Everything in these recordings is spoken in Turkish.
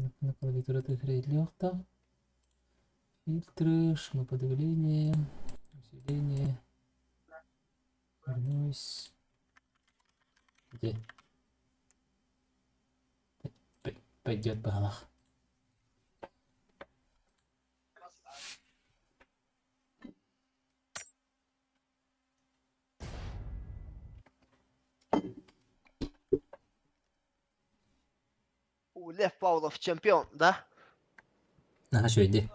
На клавиатуре легко. Фильтры, шумоподавление, усиление. Вернусь. Где? Пойдет балах. Лев Павлов чемпион, да? А что, иди.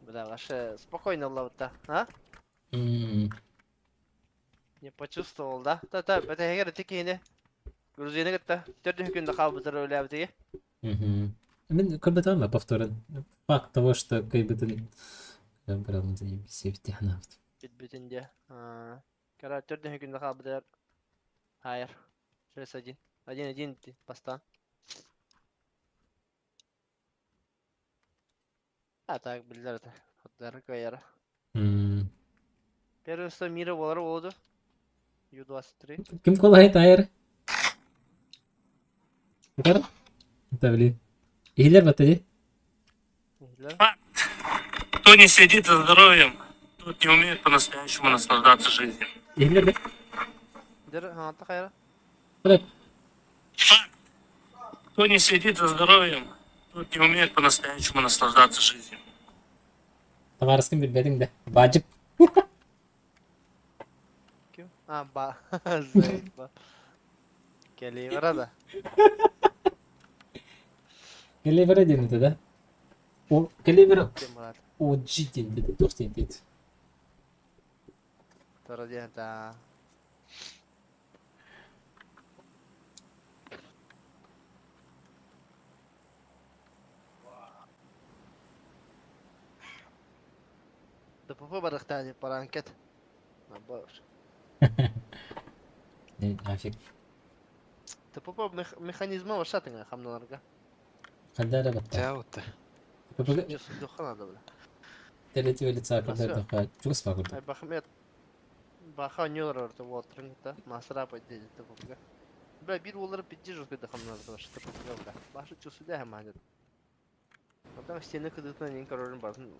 Бля, вообще спокойно было-то, а? Не почувствовал, да? Та-та, это я говорю, такие не. Грузины говорят, тёрдых күн дохал бутыр öyle бітіге. Мен көбі тама повторен. Факт того, что как бы ты брал на заебись нахуй. Бит-битінде. Кара тёрдых күн дохал бутыр. Хайыр. Через один. Один постан. А так, білдер это. Хоттары көйері. Первенство мира болары oldu. Ю-23. Ким колай тайр? Кар? Да блин. Илер батарея. Кто не следит за здоровьем, тот не умеет по-настоящему наслаждаться жизнью. Илер бе. Дер, ханаты хайыр. Кулак. Кто не следит за здоровьем, тот не умеет по-настоящему наслаждаться жизнью. Табарыскын билбедиң да. Бажып. Ким? Ба. Зайд ба. Келей барада. Келевера денеді да. О, келевера. Кем барады? О, житен деді. Тоқтен деді. Тора дейін, да. Да попой барықтан паранкет. Баш. Не, нафиг. Да попой механизмы вашатың хамналарға. Қадары батта. Тяуты. Көпігі Не судуха надо, бля. тәлеті өлі қадары да. Чуғыс па көрді. Ай бахмет. Баха нюр орта вотрыңда. Масыра пойдет да попой. Бля, бир олар пидди жұрт кеді хамналарға баш. Да попой, бля. Башы чусуды әм анет. Одан стені кыдытынан ең королін бардың.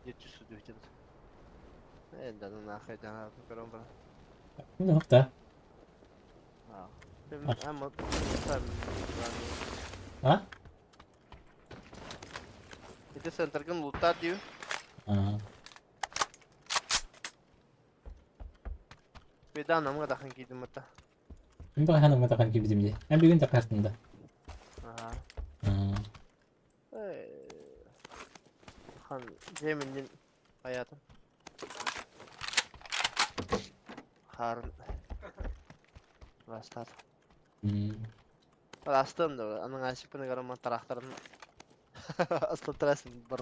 Ет чусуды өтеді. Да ну нахуй, да, королін барын. Не оқта. Ama А? itu center kan lutar dia. Beda nama dah kan gitu mata. Мен бағана матақан кебедемде. Мен бүгін тақартында. Хан Cemil'in hayatı. Harun. Rastar. Rastım da anın aşık bana garam taraktarın. Aslı terasın bar.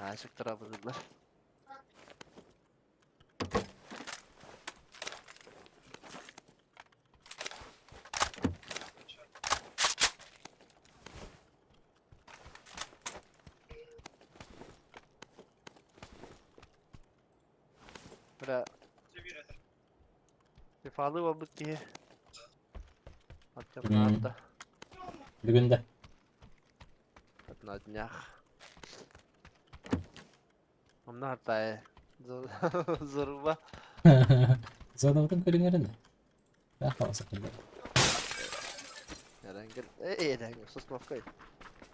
Aşık tarafıdırlar. Bra. Defalı babık ki. Hatta nada. Бүгін де. На днях. Onlar da zorba. Зодавдың көріңерінде. Бақ қаласа келді. Herangel. Herangel. Susma koy.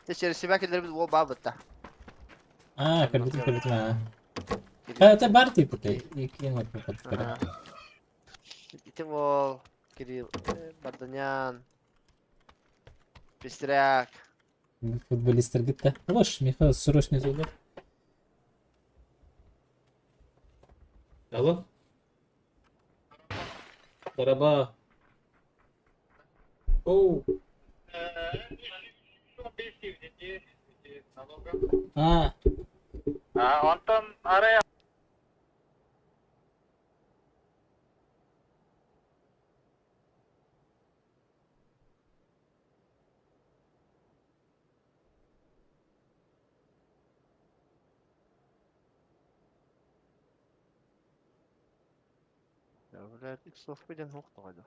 Teşekkür siberkilerimiz bol babıtta. Көрбітім. Это бар типу кей. Екі ең өтіп көрді. İti bol. Kirill. Bardanyan. Пестряк. Футболистер кетті. Лош, Михаил срочный зулер. Алло? Тараба. Оу. Антон, арая. Блядь, иксов белен хоқты қайда.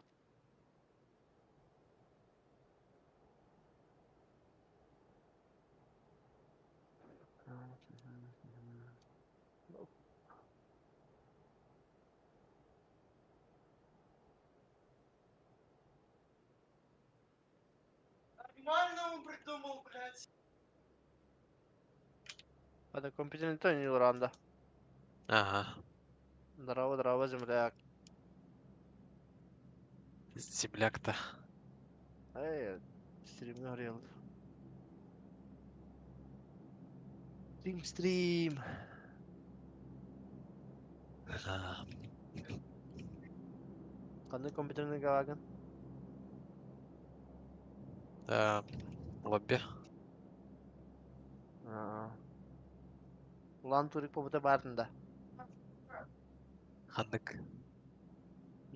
Нормально он придумал, блядь. Hadi компьютерный то не уранда. Ага. Здорово, земляк. Земляк-то. Эй, стрим горел. Стрим. А, Қандай компьютерный гаваган? да, лобби. Улан турик побыта бардында. Хандык.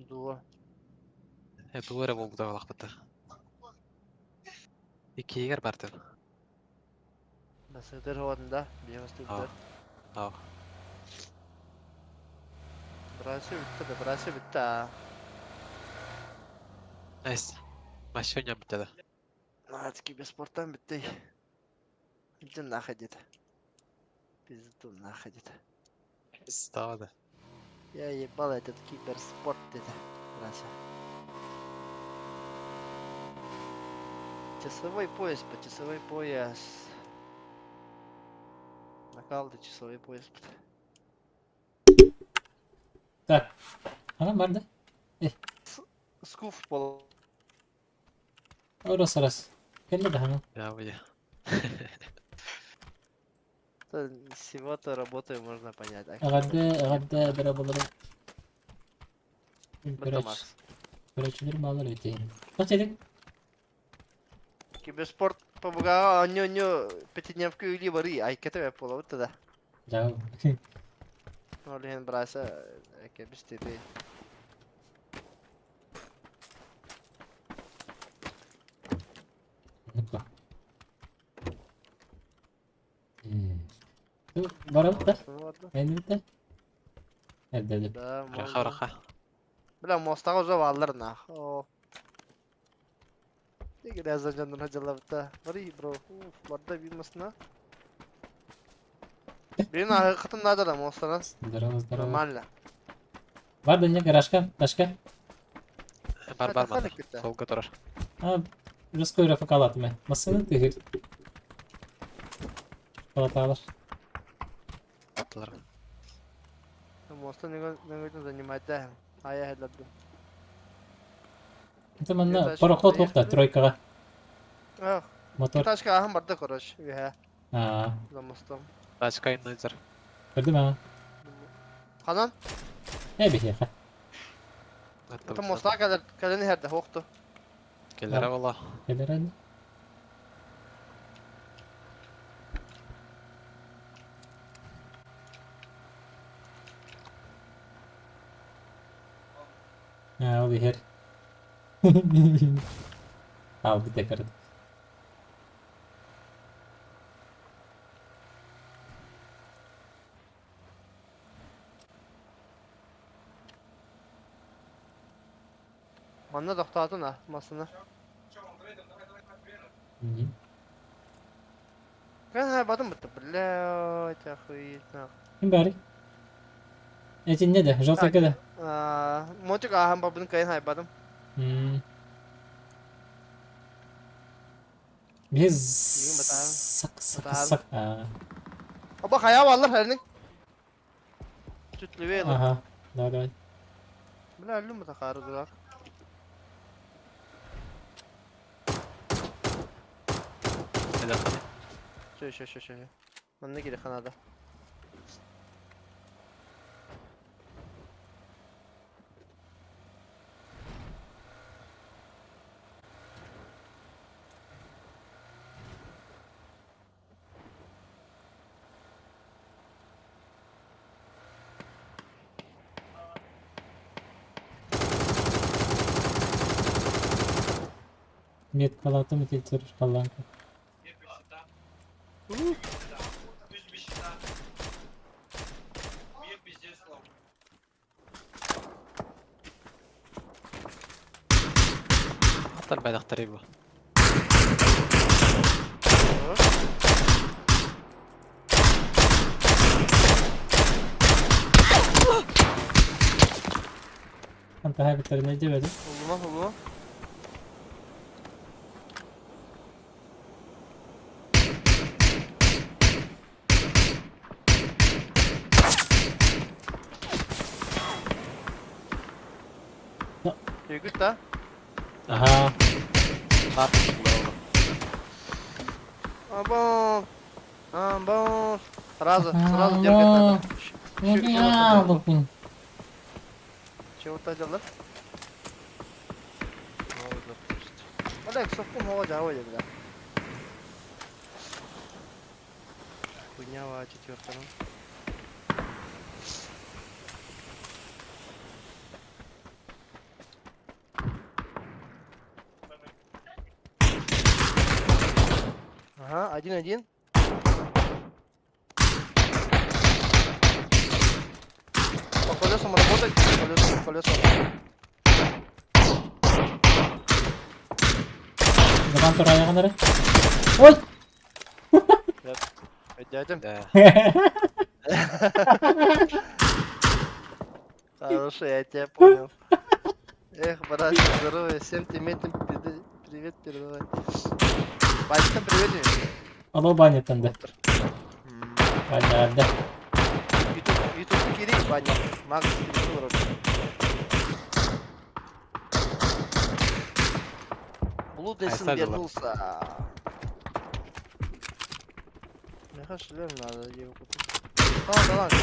Дуа. Дуэра болду да лахпыта. Икигер бартын. Басыдыр хоғадында. Бейгістіктер. Ау. Брасы бітті. Айс. Машиня бітеді. Надеки без спорттан бітті. Иди нахуй деді. Пизду нахуй деді. Ставады. Я ебал этот киберспорт деді. Брасы. Часовой пояс, по часовой пояс. Накалды часовой пояс. Так. Ага vardı. Скуф пол. Orası. Geldi de hemen. Я выйду. Всего-то работаю, можно понять. Ağadda beraber Бітті Макс. Göreçlerim alır öteyim. Kaç edin? Киберспорт помогал, нё пятидневку или вари, ай кетеве пола вот тогда. Cevap. Олеген браса, кебистети. Unutma. Baram da. Elini de. Evde. Да, Раха, раха. Бля, мостага уже валырна. О. Теги да за жандан хажалапта. Вари, бро. Уф, барда билмасына. Benim hakikaten nerede lan mostana? Здорово. Нормально. Var da ne garajka? Başka? Бар, бар, Хадик мана. бітті. Солга турар. Ha, Ruskoy Rafa kalatme. Masını tühür. Kalatalar. Атылар. Моста не занимать, да. А я хедладу. Tamam Yeter, parokot şimdi okta yakın. troykaga. Ах, Motor. Taşka ahım barda koroş. Ya, Ha, за мостом. Тачка иннойзер. gördün mü? Hanan, Ne bir şey. это моста kadar nerede hoktu. Келер вала. Gelir hadi. Ha, o bir her. Al bir tekrar. Manna doktatın ha masını. Ben haybadım bitti. Блядь, охуительно. Kim bari? Etin ne de? Жовтый kada. Moçuk ahım babını kayın haybadım. Biz İyiyim bakalım. sak Bakalım. sak. Ha. Ama kaya varlar herinin. Sütlü ve yılı. Aha. Daha. Bля, ölüm mü takarı durak? Şöyle. Ben ne gerek kanada? Нет калатı mı tiltür falan. Tal bad اختريبه. انت هاي بالترنيج دي بدي والله يا قلت اها Nar والله. Ambon. Сразу Ambon. дергать не надо. яблоку. Чего-то делать? Олег, совсем молодая, ой, бля. Хуйнява четвертая. Ага, 1-1. По колесам работать, по колесам. Zaman tur ayağınları. Oy! Дядя. Да. Хороший, я тебя понял. Эх, братья, здоровья, всем теметам привет передавай. Батькам привет. Alo banyetten de. Hadi hadi. YouTube кири, Ваня. Макс, ты вроде. Блудный вернулся. Я шлем надо его купить. Да ладно.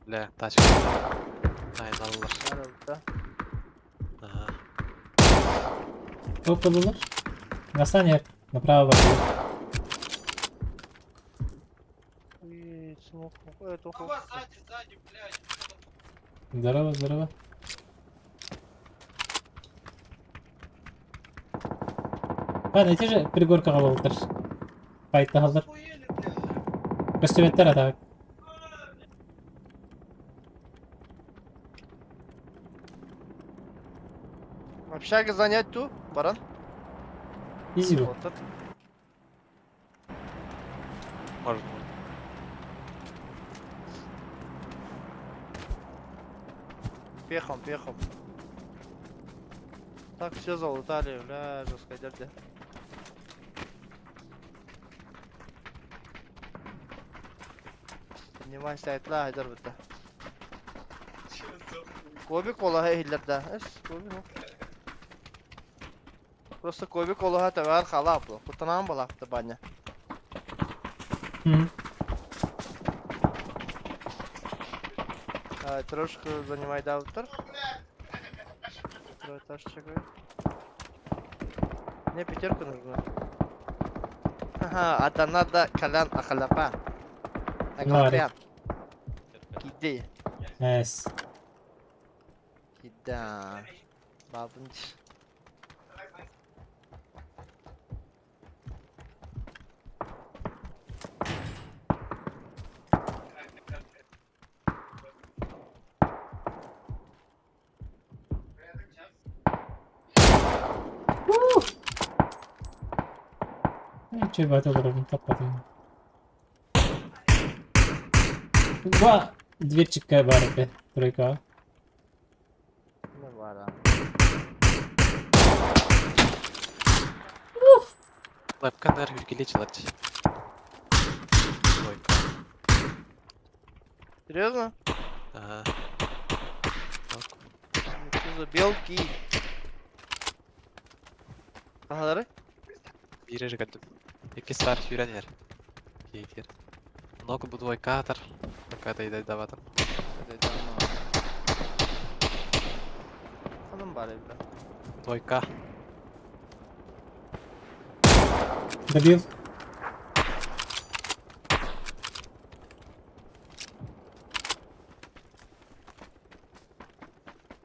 لا тачка. Aynen alırlar. Nerede? Ага. Çok olurlar. Настанет. Направо пошли. Ой, смог. Это Кого сзади, блядь. Здорово, здорово. Ладно, иди же пригорка алып отыр. Файтты алыр. Охуели, блядь. Көстөбеттер атак. Общага занять ту, баран. Изи бу. Вот тут. Может быть. Пехом. Так, все залутали, бля, жестко дядя. Поднимайся, айтла, хайдар бітті. Кобик олаға хиллерді. Кобик. Просто кобик олаға тәуәр қала бұл. Құтынан балақты баня. Трошку занимай даутер. Второй этаж чекай. Мне пятерку нужно. Ага, это надо колян ахалапа. Аглапян. Киди. Yes. Кида. Бабунч. Че бата дробим, таппадым. Два дверчикка бар эпе, тройка. Ну ладно. Вебкамер увеличилась. Ой. Серьезно? Ага. Что за белки? Ага, Biri çıkardım. İkisi var yürenler. Keyifler. Много bu двойка atar. Какая-то еда даватım. Hanım bari bile. Двойка. Добил.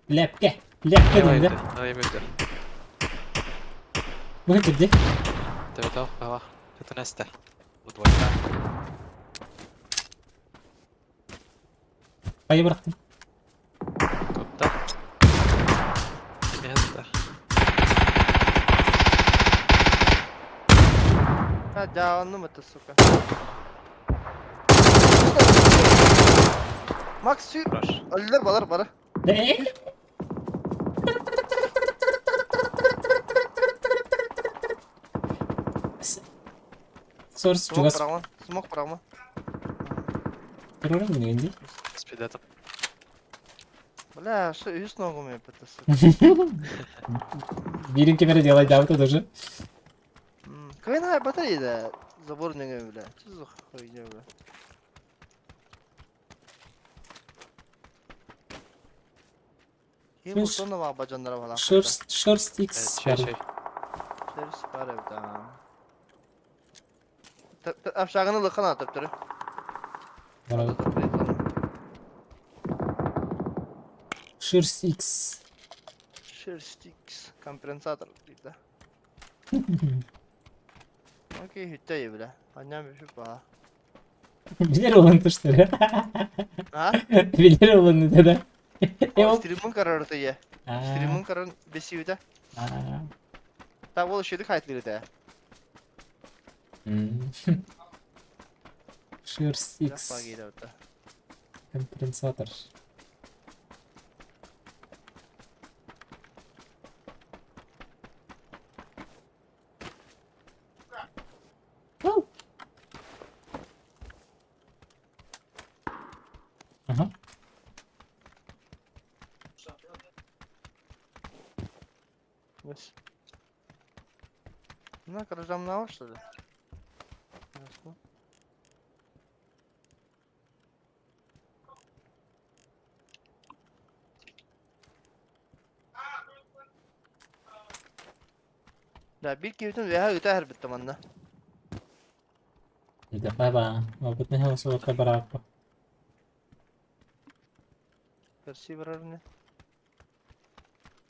Лепке. Лепке Давай dedi. Давай öldür. Bu getirdi. Evet o hava. Это Neste. Bu двойка. Kayı bıraktım. Tutta. Enter. Ha canlı mı tı suka? Max sür. Rush. Öller balar bara. Ne? Source Smoke juga bırakma. Smoke bırakma. terörün mü indi? Speed atıp. Бля, что и с ногу мне пытался. Birinки beri делать да, вот тоже. Какая батарея, да? Заборная, бля. Что за хуйня, бля? Kim bu Şur- sonra var bacanlara falan. Шерсть X. Şey. Şerisi var evde. Aşağını lıkan atıp durur. Bana Шерсть X. Şeristix. Kompensator bir de. Okey hütte bile. Annem bir şey var. Bilir olundu işte. Ha? Bilir olundu da. Stream'in kararı ya. Stream'in kararı besiyor da. Ta bu şeyde kayıtlı da. Шерсть Biraz X. daha geliyor orada. Компенсатор. Ага. Yes. На гаражам на что ли? Ясно. Да, bir kivtin veya öte her bitti manna. Tidak apa-apa. Ngobotnya harus pakai berapa? Versi verir ne?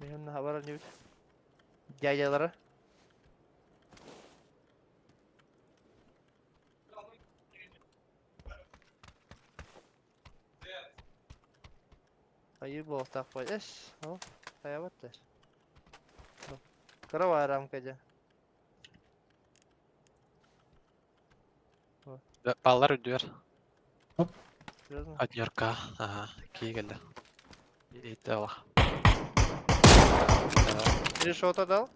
Benim ne haber ne bit? Yayalara. Ayı bu hafta koy. Es. Hop. Kaya battı. Kara var ram kaca. Ballar ödüyor. Biraz mı? От Нью-Йорка. Ага. İyi geldi. İyi de Allah. Biri şota dal.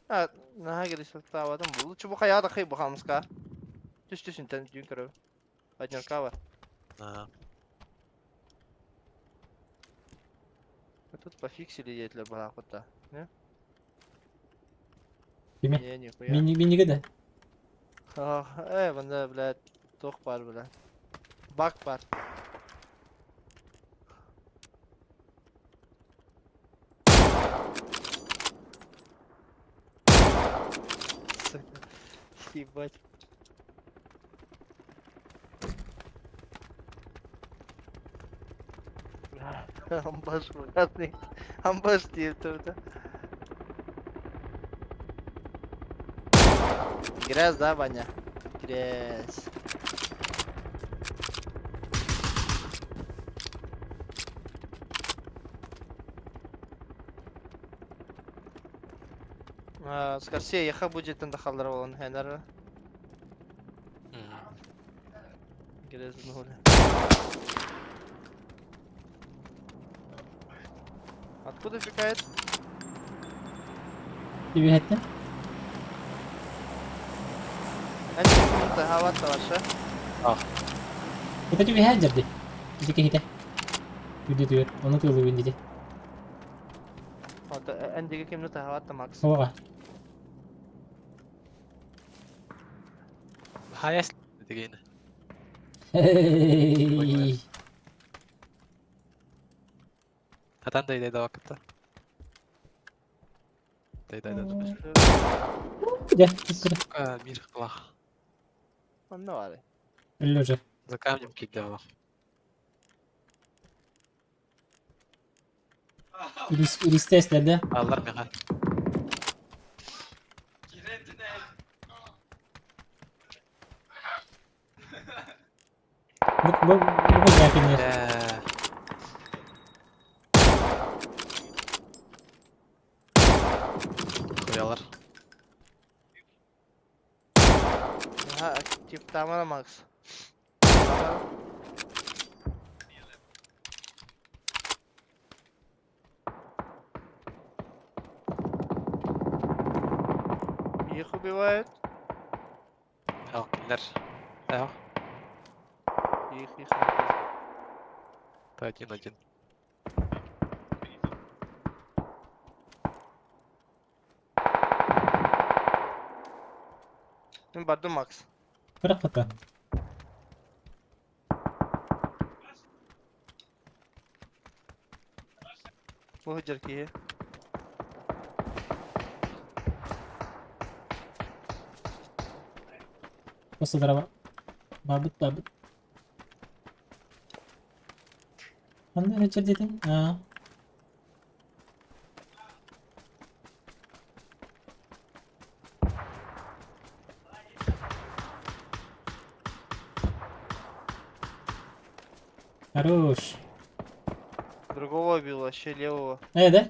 Ha, naha giriş tavadan buldu. Çubuk ayağı da kıyı bakalım ska. Düş inten gün kırı. Hadi var. Ага. Тут пофиксили етler бара кутта. Не? Кими? Не, нихуя. Mini gede. Ах, bunda блядь, тох бар, блядь. Бак бар. Сука. Ебать. Амбаш, блядь. Амбаш deyip durdu. Girez daha banya. Girez. Скорсея, яха будет там дахалдар olan хенер. Girez ne oluyor? Откуда фикает? Gibi ettim. Anche punta hava tavasha. Kita juga hajar deh. Jadi kayak kita. Video tuh, onu tuh lebih jadi. Hatta endigi kimni hava max. Oh, ah. Hayas dedi yine. Hey. Zaten daydı vakitte. Daydı. Udah, udah. Bir kılah. Ne var? Lu уже. За камнем кидала. Iris testlerde. Allar mı ha? Bu yakin yer. Koyalар. Ha, aktif tamam Max. Их убивают. Yok kimler? Yok. Их. По 1-1. Ben bardım Max. Bırak hatta. Bu hıcır ki. Basta drama. Babıt. Hani Richard dedin? Ha. Хорош. Другого убил, вообще левого. Да?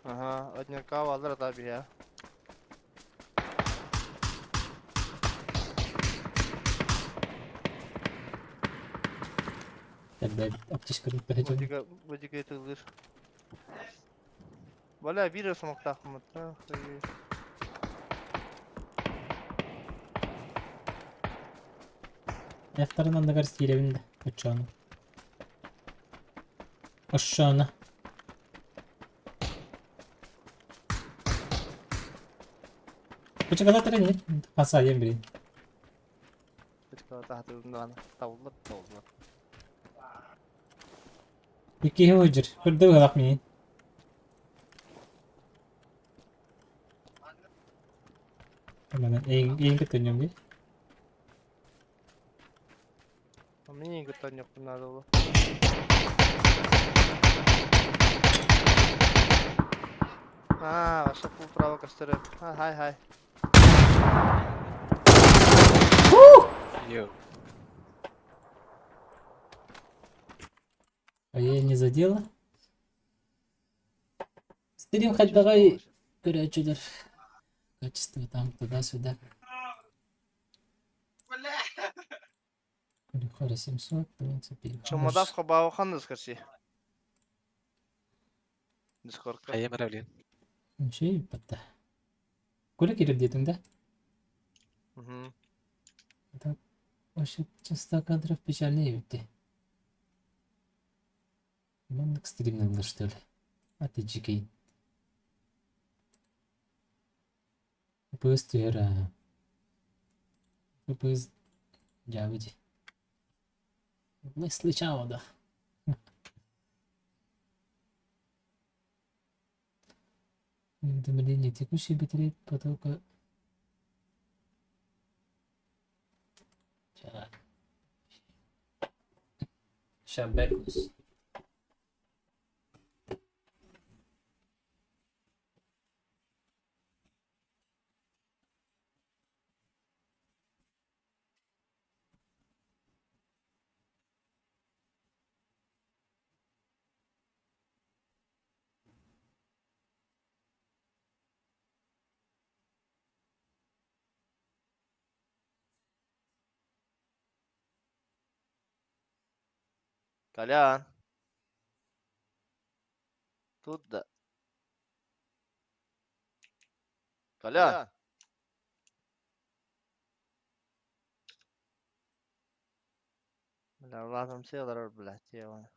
Ага, однерка валдыр tabi ya. Tabii aptişkırın pehecim. Бодига это Валя, вирус мог так мутно. Eftarından da garip girebildi. Uçağını. Aşağına. Bıçak atar ne? Hasa yem biri. Бодига тахты ундан. Тавылмат. İki hıcır. Kırdı galak mı? Hemen en kötü bir. Мне никто не надо было. А, ваша пул право костеры. Хай. Йоу. А я не задела. Стрим хоть давай. Горячудер. Качество там туда-сюда. Бля! Перехода 700, в принципе. Чомодав хабау хандыз кырси. Дискордка. Ayem aravlin. Şey battı. Kule girip dedim de. Угу. Так, вообще часто кадров печальнее ведь. Манок стримнул, да, что ли? А ты чекай. Быстро. Быстро. Джавиди. Мысли чао, да. Уведомление текущий битрейт потока. Шабекус. Колян. Тут да. Колян. Бля, лазом селер, блядь, я.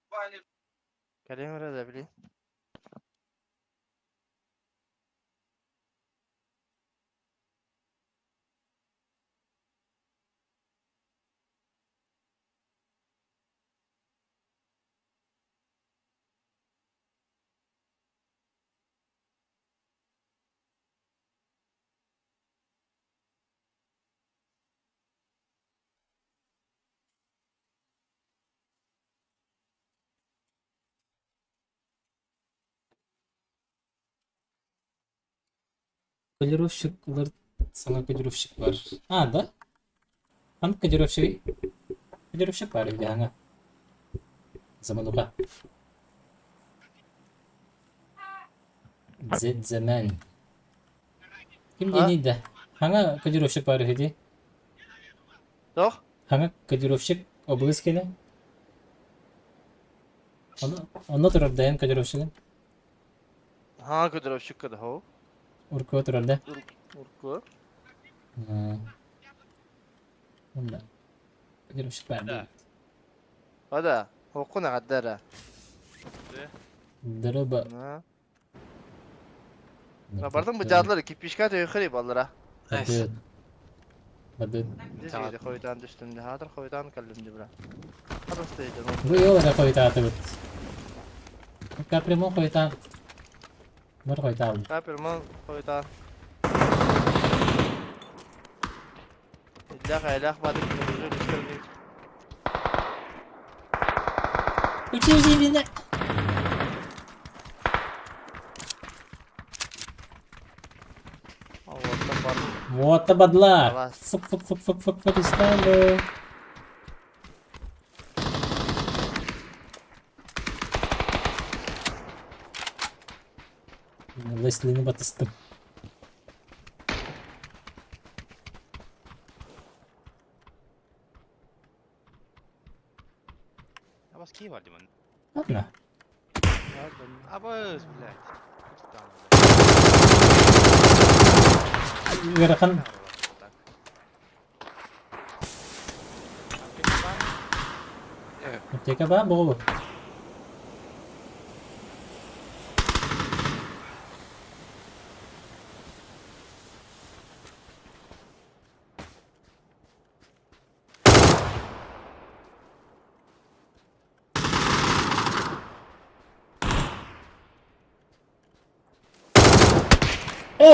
Ваня, Калимера да, блин. Kodirovşikler sana kodirovşik var. Ha da. Hani kodirovşik var bir de hani. Zaman oka. Zaman. Kim Ha? diyeydi de. Hangi kodirovşik var hedi? Yok. Hangi kodirovşik obuz kele? Onu turar dayan kodirovşikin. Ha kadar şık kadar ho. Urku turar da. Urku. Onda. Kodirovşik var değil. Hadi. Oku ne kadar ha. Dırıba. Ha. Rabardan bu cadları kipişka da yukarı ballara. Nice. Badut. Diziydi koydan düştüğümde. Hadır koydan kallimdi bura. Arastaydı. Bu yol ada koy taatı bit. Kaprimo koy taat. Mur koy taat. Kapırman koydan. İlla kaylak badık. Mevzu düştüğümde. Uçuyor binde. Allah'tan barın. Вот бадла. Давай. Фук istalo. Leslie'ni batыстım. Абас кей бар деймін. Ладно. Абас, блядь. Gerakan Teka ba? Bobo.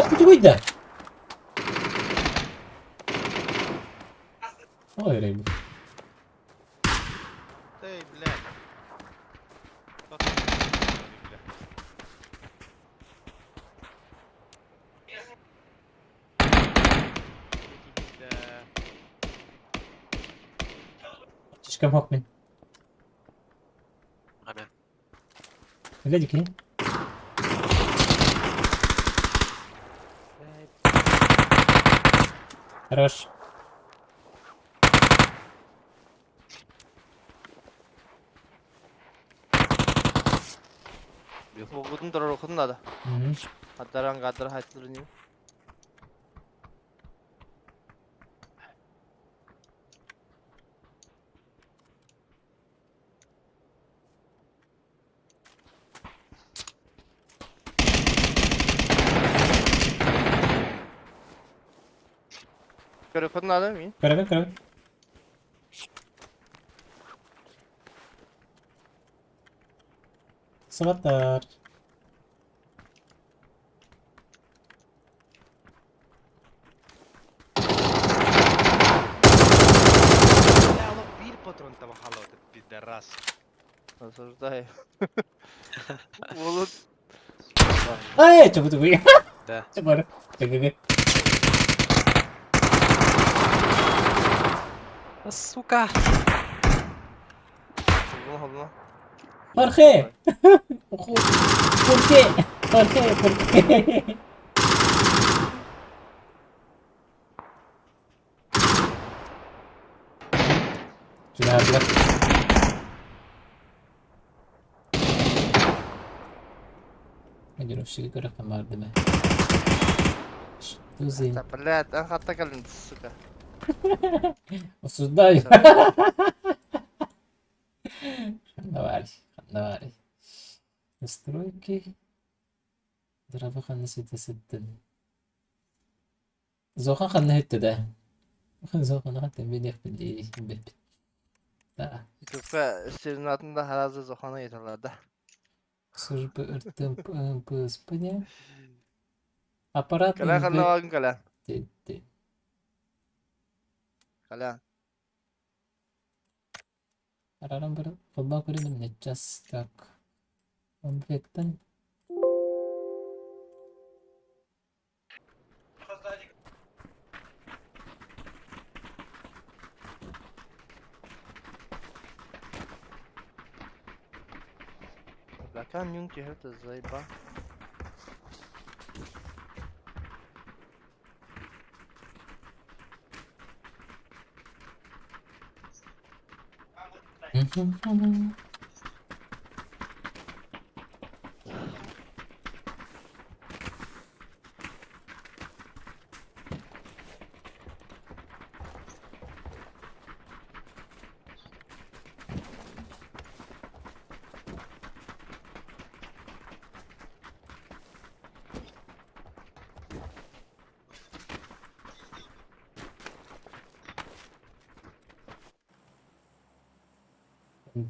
Kutu buydu. Ой, рейб. Эй, блядь. Кто там? Блядь. Слишком хокмен. Amen. Глядик, не? Хорош. Okudun durar okudun da. Мгм. Kaddaran kaddara hayatlarını. Kör okudun da değil mi? Кроме. Сватар. Бля, оно bir patron там хало, этот пидорас. Осуждаю. Oğlum. Ай, что буду вы? Да. Чебар. ГГ. А, сука! Olma olma. Jorge. ¿Por qué? Jorge. Sudah hablar. Ayo sih kira kamar deme. Что за... Блядь, ben hatta kalın suka. Осуждаю. Давай. Настройки. Дрова ханны сетесеттен. Зохан ханны хетте да. Зохан ханны бенек bildi. Da. Suka senin adında her azı zohana yeterler de. Служба РТМП ПСП. Аппарат. Kalan kalın bakın kalan. Dedi. Kalan. Araram bir futbol kulübünün netças tak. Komplekten. Kan yung kihar da zai ba.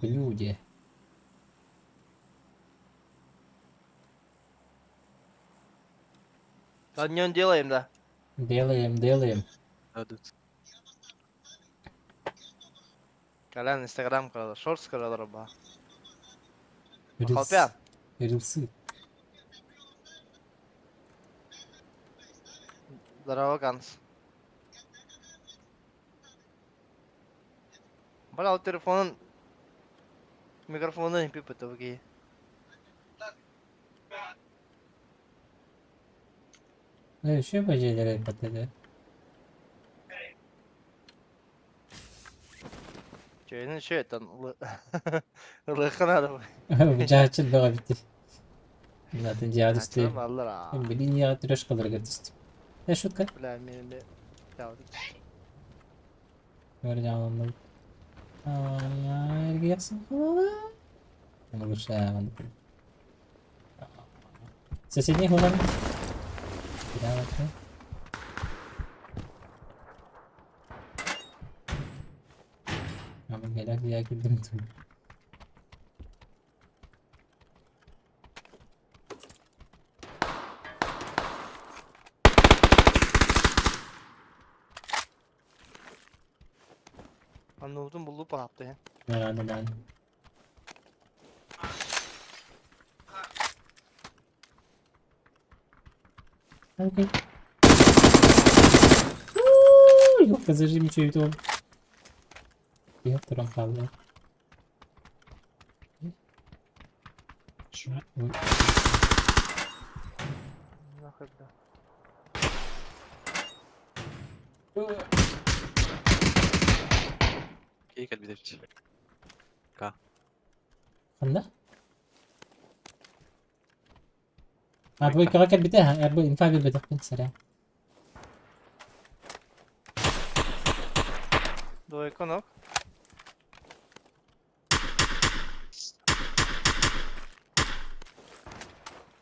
Люди. Kanyon делаем, да. Делаем. Ödüt. Kalian Instagram kanalı, Shorts kanalı ba. Reels. Kalpyan. Reels'ı. Здорово, Ганс. Bana o telefonun mikrofonunu yapıp tabii ki. Ne şu beceleri patladı. Şeyinin şey etten ılıkın adamı. Bıçağı açıldı bana bitti. Zaten cihaz üstü. Açalım alır ha. Bilin ya tıraş kalır götüstü. Ne şutka? Bilen benim de yavrum. Göreceğim onları. Ay ya ergi yaksın. Onu bu şey yapmadı. Sesini kullan. Bir daha bakayım. Ama gelak diye güldüm tüm. Anladım bulup yaptı ya. Herhalde ben. Okey. Yok kazıcım içi oldu. Yok durum kaldı. Şuna Nahır da. İyi gel bir de bir. Anda? Boy kakak bitaha, boy infal bitak pun sarang. До иконок.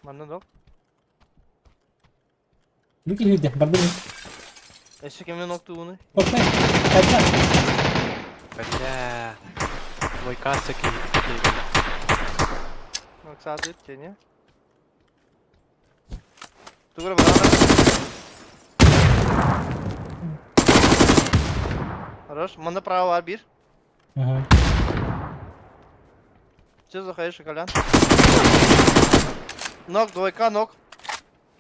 Mana dok? Mungkin udah, bagus nih. Eşek emine nokta bunu. Oke, kaca. Бля. Твой касок и... Nok saat çeni. Tugura bana. Хорош, мана право var bir. Aha. Че заходишь, Колян? Нок, двойка, нок.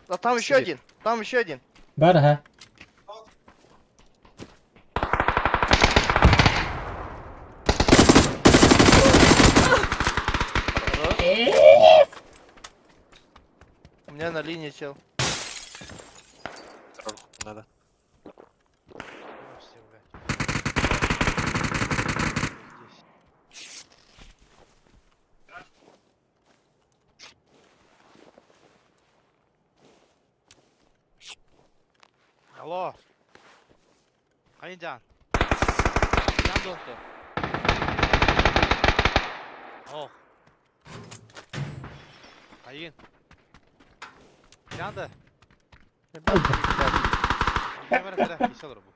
А там еще Сидит. один. Там еще один. Var ha. Хорош. У меня на линии чел. Надо. Все, блядь. Здесь. Алло. Кайынжан. Жан доктор. О. Кайын. Жанды. Камера кыра, кеше алыр бу.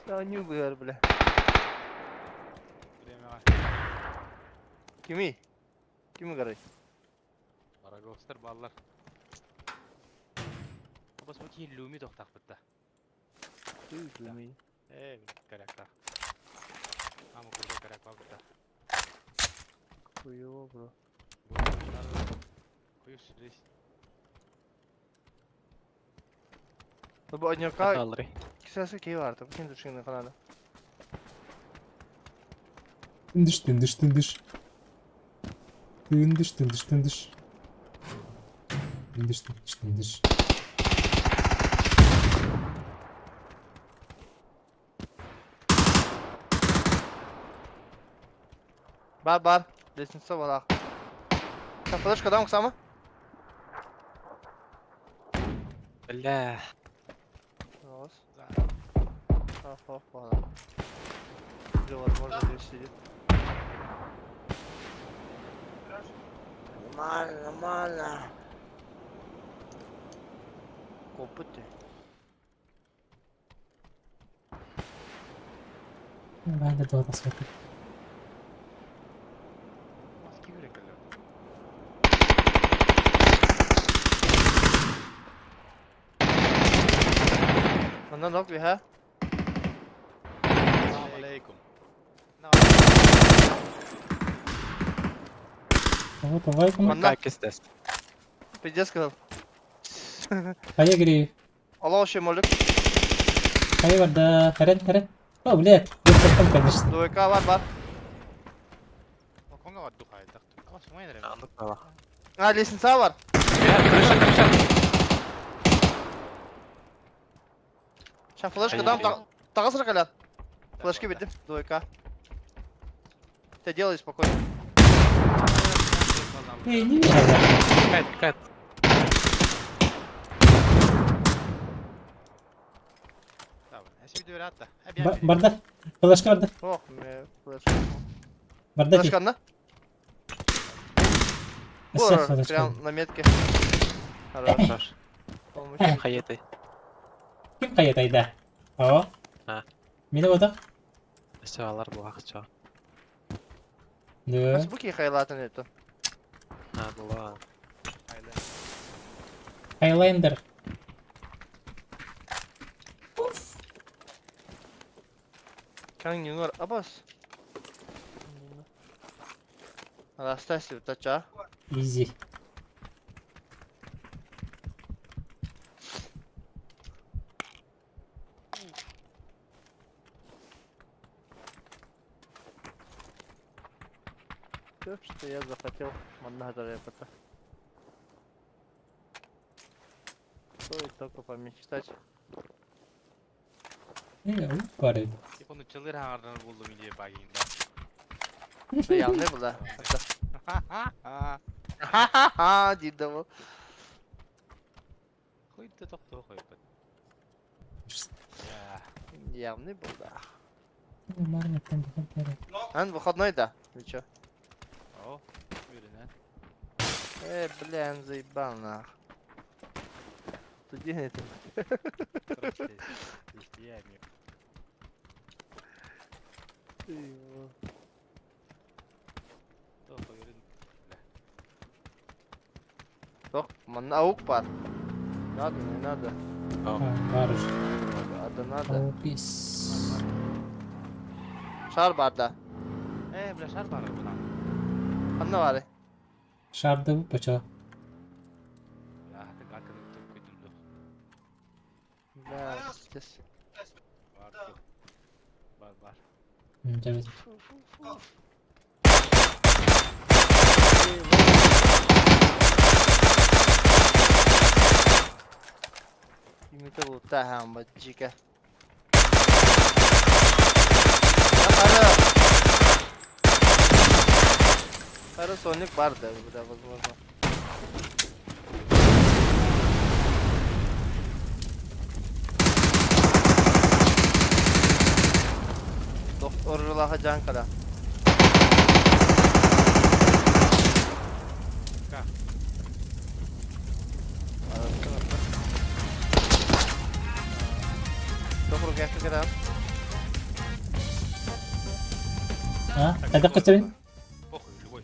Ya ne bu yer bile. Времяга. Kimi? Kimi garay? Барагостар баллар. Бос бу кийин луми токтак битта. Kimi? Керек та. Ама курда керек ба битта. Kuyu bro. Куюш рейс. Bu anyoka Алры. kisası ki vardı. Bakın düşünün kanalı. Dış. Tındış tındış tındış. Tındış tındış tındış. Бар. Лестница var ha. Sen flaşkadan mı mı? Бля. Раз. Хоп, ладно. Где возможно здесь сидит? Нормально. Koput ya. Ben de doğada soktum. Maske yürek alıyor. Bunda nok bir ha. Assalamu alaikum. Давай, кому? Bunda Как естествен. pideceğiz kızım. Kaya giriyor. Allah o şey moluk. Kaya var da. Heren. Oh, блядь. Gösterdim конечно. Duveka var. Konga var dukay taktım. Ama sumaya nereye? Anlık baba. Ha lisansa var. Ya kırışa. Sen flaşkadan Hayır. тагы сыркалят. Флешки bitti. Duveka. Te делай спокойно. Ey, niye öyle? Dikkat. Tamam. Her şeyi de öyle hatta. Barda. Flaşka vardı. Ох, me flaşka. Barda ki. Флешка на? Ese Вот, flaşka. прям на метке. Хорош. Olmuş. Hayeti. Kim kayıtaydı? O. Ha. Mine oda. Aşağılar bu akça. Nö. Nasıl bu ki haylatın etti? Ha bu var. Highlander. Kan Junior Abbas. Анастасия, тача. Easy. Все, что я захотел. Мандатор это. Стоит только помечтать. Ne var öyle. Bunu çılır ağırdan buldum diye bakayım Да я не была. da. Ха-ха-ха, дидово. Koy da doktor koy. Ya. Я не была. Umarım ettim bu kadar. Ан, выходной, да? Ты чё? О. Buyurun lan. Блин, заебал нах. Ты где это? Прости. İsteyemiyorum. Doktor yürü. Тох, аук бар. Надо, не надо. Ha, var уже. Надо, надо. Opis. Шар бар, да. Bile şart var buna. Anne var. Şardı bu paça. Ya artık arkada çok koydum. Да, здесь. Var. Var. Evet. Имите лутаха, баджика. Ара Соник бар, да, возможно. Orjulaha can kala. Ka. Dobro, gel kira. Ha? Hadi kıtırın. Похуй, любой.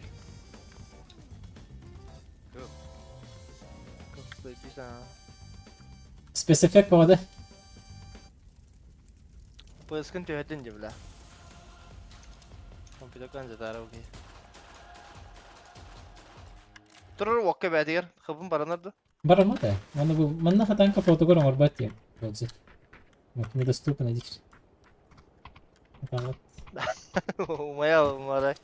Spesifik bu arada. Поискан ты один дивля. Он пидакан задароги. Turur wakke badir. Khabun baranardı. Barra ma da. Manna hatan ka fotogram var batya. Bence. Вот недоступно здесь. Это вот. Моя умара.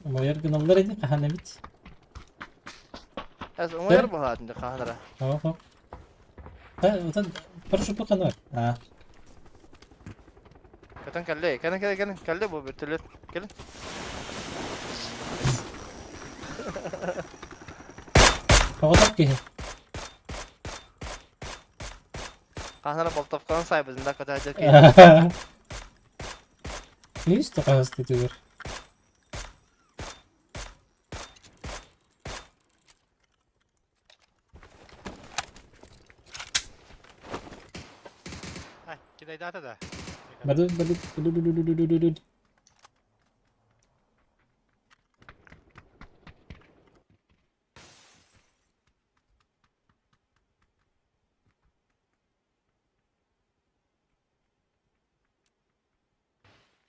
Moyar gınallar edin kahane bit. Ez umayar bu hadinde kahnara. Hop hop. Ha, otan paraşütü kan var. Ha. Katan kalle, gelin. Kalle bu bir türlü. Gelin. Kawatak ki. Kahnara baltafkan sahibinde kadar ki. Ne üstü kahastı diyor. Ay, kiday data da. Badu.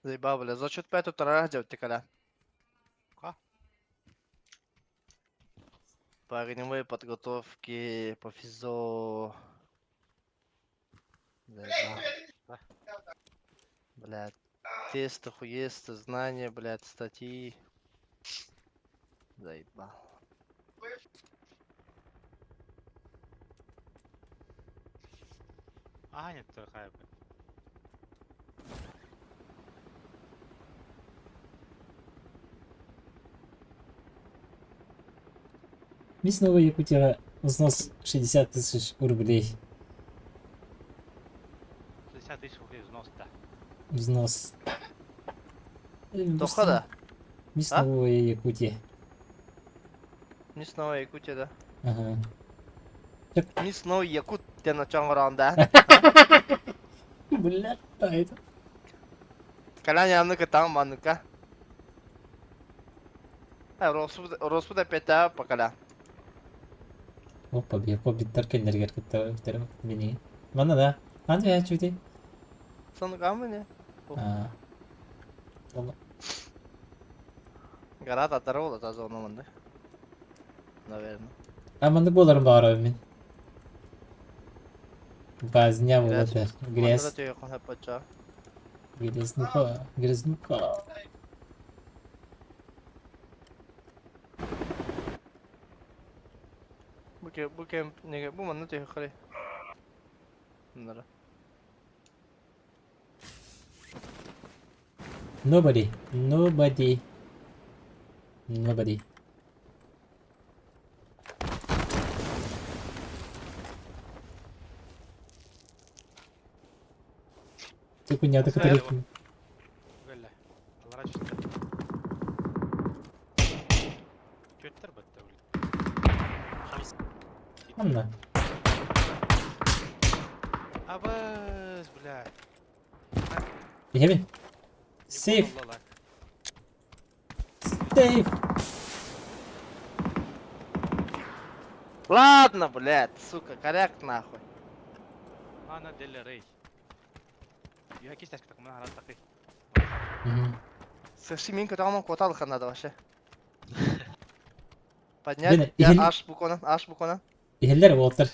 Заебал, за счет пятого вторая делать каля. Ка? По огневой подготовке, по физо... Заебал. Блядь. Тесты, хуесты, знания, блядь, статьи. Заебал. Ага, нет, то хай. Мисс Новая Якутия взнос 60 тысяч рублей. 60 тысяч рублей взнос, да. Взнос. Дохода? Мисс А? Новая Якутия. Не снова Якутия, да? Ага. Не снова Якут, ты на чем ранда? Бля, а это? Каля ямныка там манныка. Роспу да пята покаля. Опа, бияко биттар кендергер кыттар мени. Мана да. Анды я чути. Сон камы не? А. Ола. Гарат атару да зона манды. Наверное. А манда боларым бара мен. Базня Грязь. болата. Манда Грязь. ты яхан хапача. Грязнуха. Грязнуха. Bu kem nege bu manda ты хали. Нара. Nobody. Nobody. Nobody. Ты понятно, который... Гөлле. Алара жүзді. Көттір бітті өлі. Анна. Абыз, бля. Егемин. Сейф. Сейф. Ладно, блядь, сука, коряк нахуй. Ана дели рей. Я кисточка так мына арат такой. Соверши минка там коталха надо вообще. Блин, Поднять. или- Я аш букона. Егелер болтыр.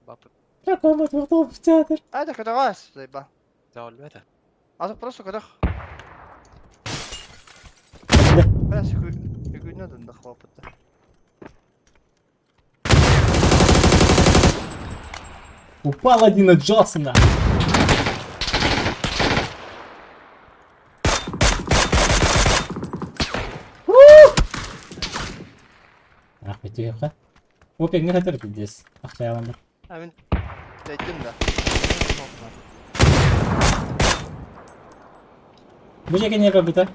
Бапы. Ракомат вақтал в театр. Айда, когда вас, заеба. Да, өлмеді. А то просто когда. Да. Бля, фигу не надо хлопота. Упал один от Джонсона. Ахуй түйеқа. Опен не хатыр пиздец. Ақшай аламын. Амин. Дейтин да. Bu жерге не работа?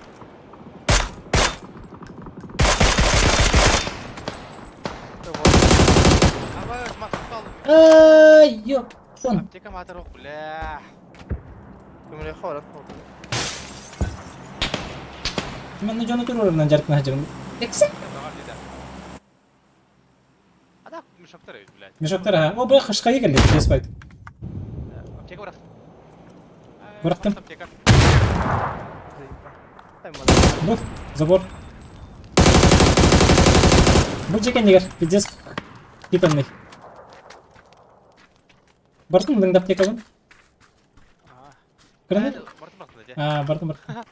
Абыз, мақсат қалды. Ай, ёпон. Аптека матыр оқ, бля. Кümle xora. Мен на жоны турурымнан жарқын хажырым. Эксе? Бағар дейді. Ада, мешоктар өйді, блядь. Мешоктар ха. О, бірақ қышқа егелі. Деспайд. Аптека бұрақтым. Бұрақтым. Аптека. Ай, мала. Бух, забор. Bu жерге негер. Пиздец. Питанный. Бартын дыңдап текабын. Кірінді? Бұрақтым бұрақтым, А, бартын бартын.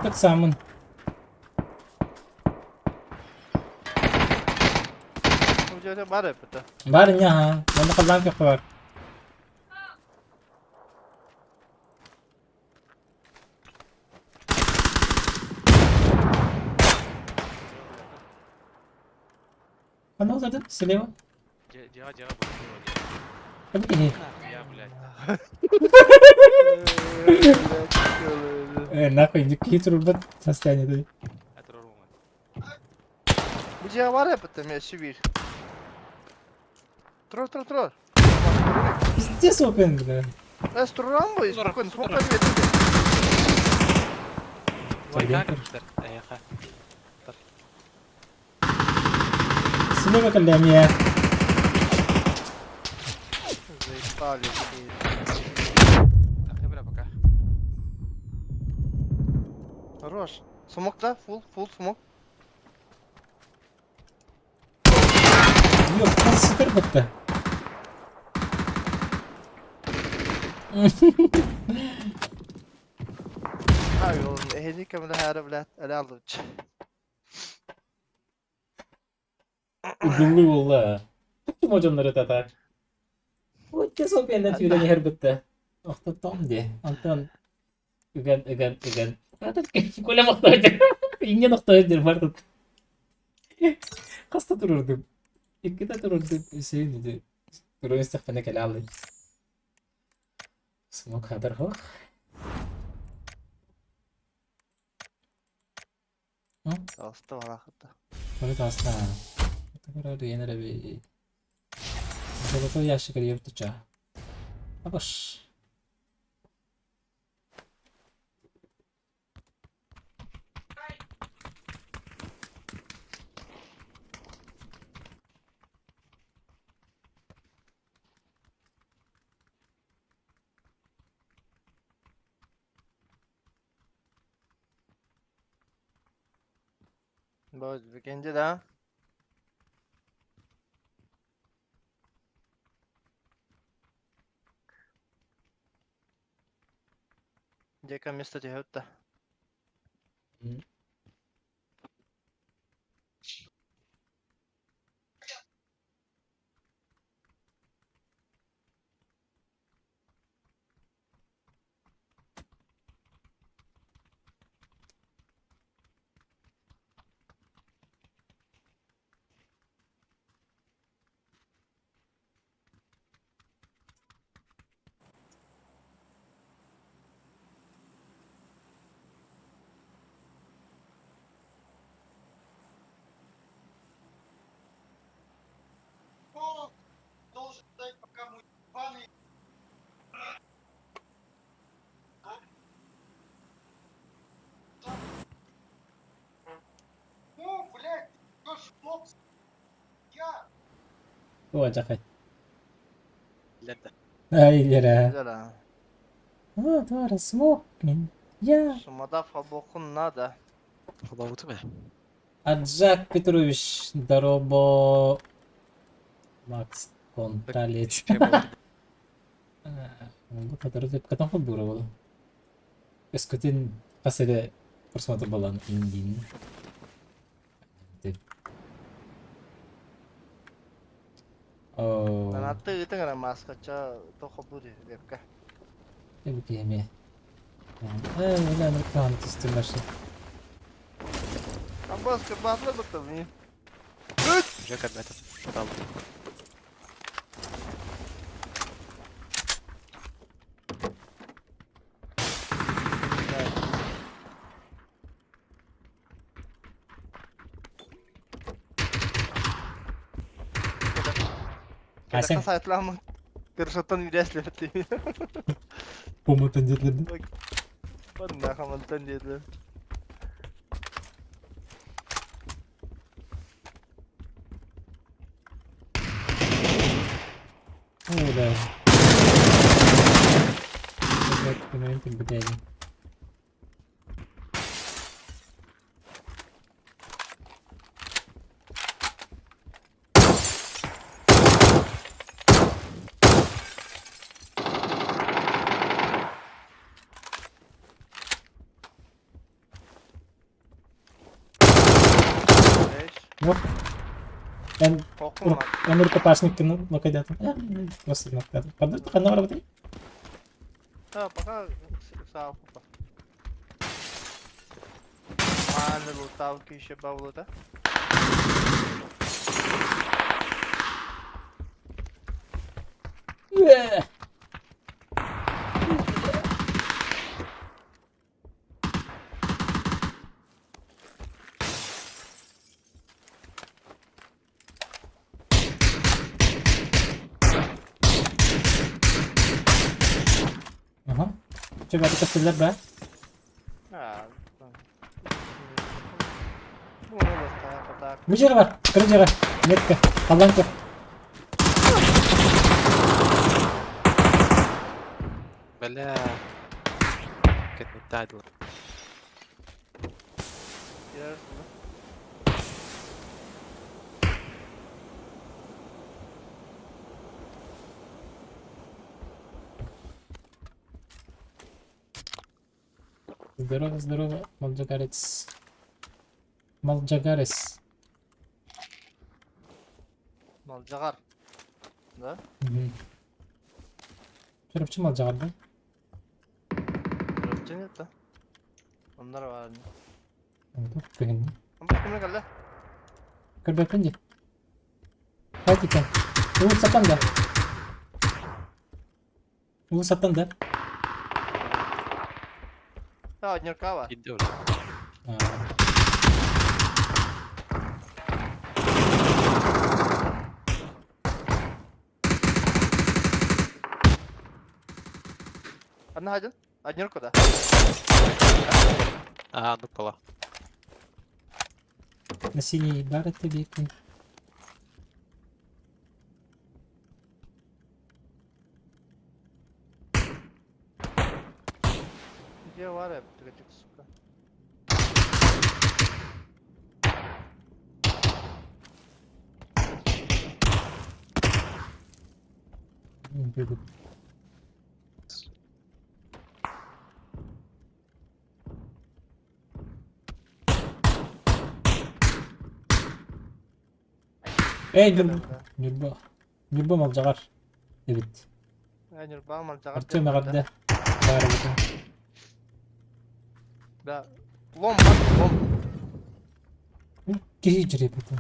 Так самын. videoda var hep de. Var ya ha. Bende kazan köprü var. Bana uzadın silahı. Java. Tabii ki. Я, блядь. Нахуй, никакие трубы состояние дают. Это Рома. Video var hep de mesivir. Tur. Пиздец опен, бля. Ben duran bu. Spokojno, spokojno vidite. Войка кірдір. Аяқа. Слева коленя. Заебали. Хебра пока. Хорош. Смок да? Full смок. Yok, ben sıkır bitti. Abi oğlum ehli kamera her bilet ele aldı. Udullu valla. Tüm hocanları tatar. O kes o benden tüyden her bitti. Nokta tam diye. Antan. Ügen. Zaten kule muhtaydı. İnge noktaydı vardı. Kasta dururdum. İkide dururdum. Hüseyin dedi. Durun istekfene kele aldı. Smok kadar ho. Hasta var hakikaten. Böyle de aslında. Tabii öyle yenere bir. Böyle de yaşlı kere yurtça. Baboş. Böyle bir gence de. Jeka место тебе это. Кто должен ждать, пока мой ебаный... Ну, блядь, ты что, я... Bu olacak hay. Lende. Ay yere. Güzel ha. Ha doğru smoking. Ya. Sumada fabokun nada. Хубавото ме. Аджак Петрович Даробо. Макс Контралец. Ще бъде. Bu kadar da katan futbol oldu. Eskütin kasede просмотр балан индин. Oh, Nanatı itu nggak mas kaca toko budi depka. ne bu kemi? Ulan kan istiyorlar. Ambas kebatla betul nih. Вже кадметът. Шатал. Kita Asing. kan saat lama kerusutan video lihat ini. Komutan jetlerdi. Pernah kamantan dia tuh. Öyle. Evet, bunu yönetim bir değil. Beş. Yok. Ben Kok Okuma. Өмір топашник ну кайда там? Просто накладу. Подожди, канал работает? Ha, пока sağ ol. Mane lutav ki işe bavluda. Aha. Coba kita sebelah bah. Ha. Bu ne lutav? Bu jara var. Kırık jara. Metka. Kallanka. بلا كانت متعادلة. Yersin mi? Здорово, здорово, Малджагарец. Малджагарес. Malcagar. Da? Şerefçi Malcagar da. Röpçen yok da. Onlar var. Oldu. Köyün. Ama kimle geldi? Kır bakınca. Hadi kan. Uğur satan da. Uğur satan da. Ha, nyerka var. Gitti oraya. Aa. Anne hadi. Hadi nyerka da. عندك طلع. Nasıl ibaret tabii ki. Где var ya? Tıkacık suka. Böyle. Nurba. Nurba Malcagar. Evet. Ha, nyerka malcagar. Artıyor megadde. Bari bakın. Da. Lom bak lom. Geri ciri bakın.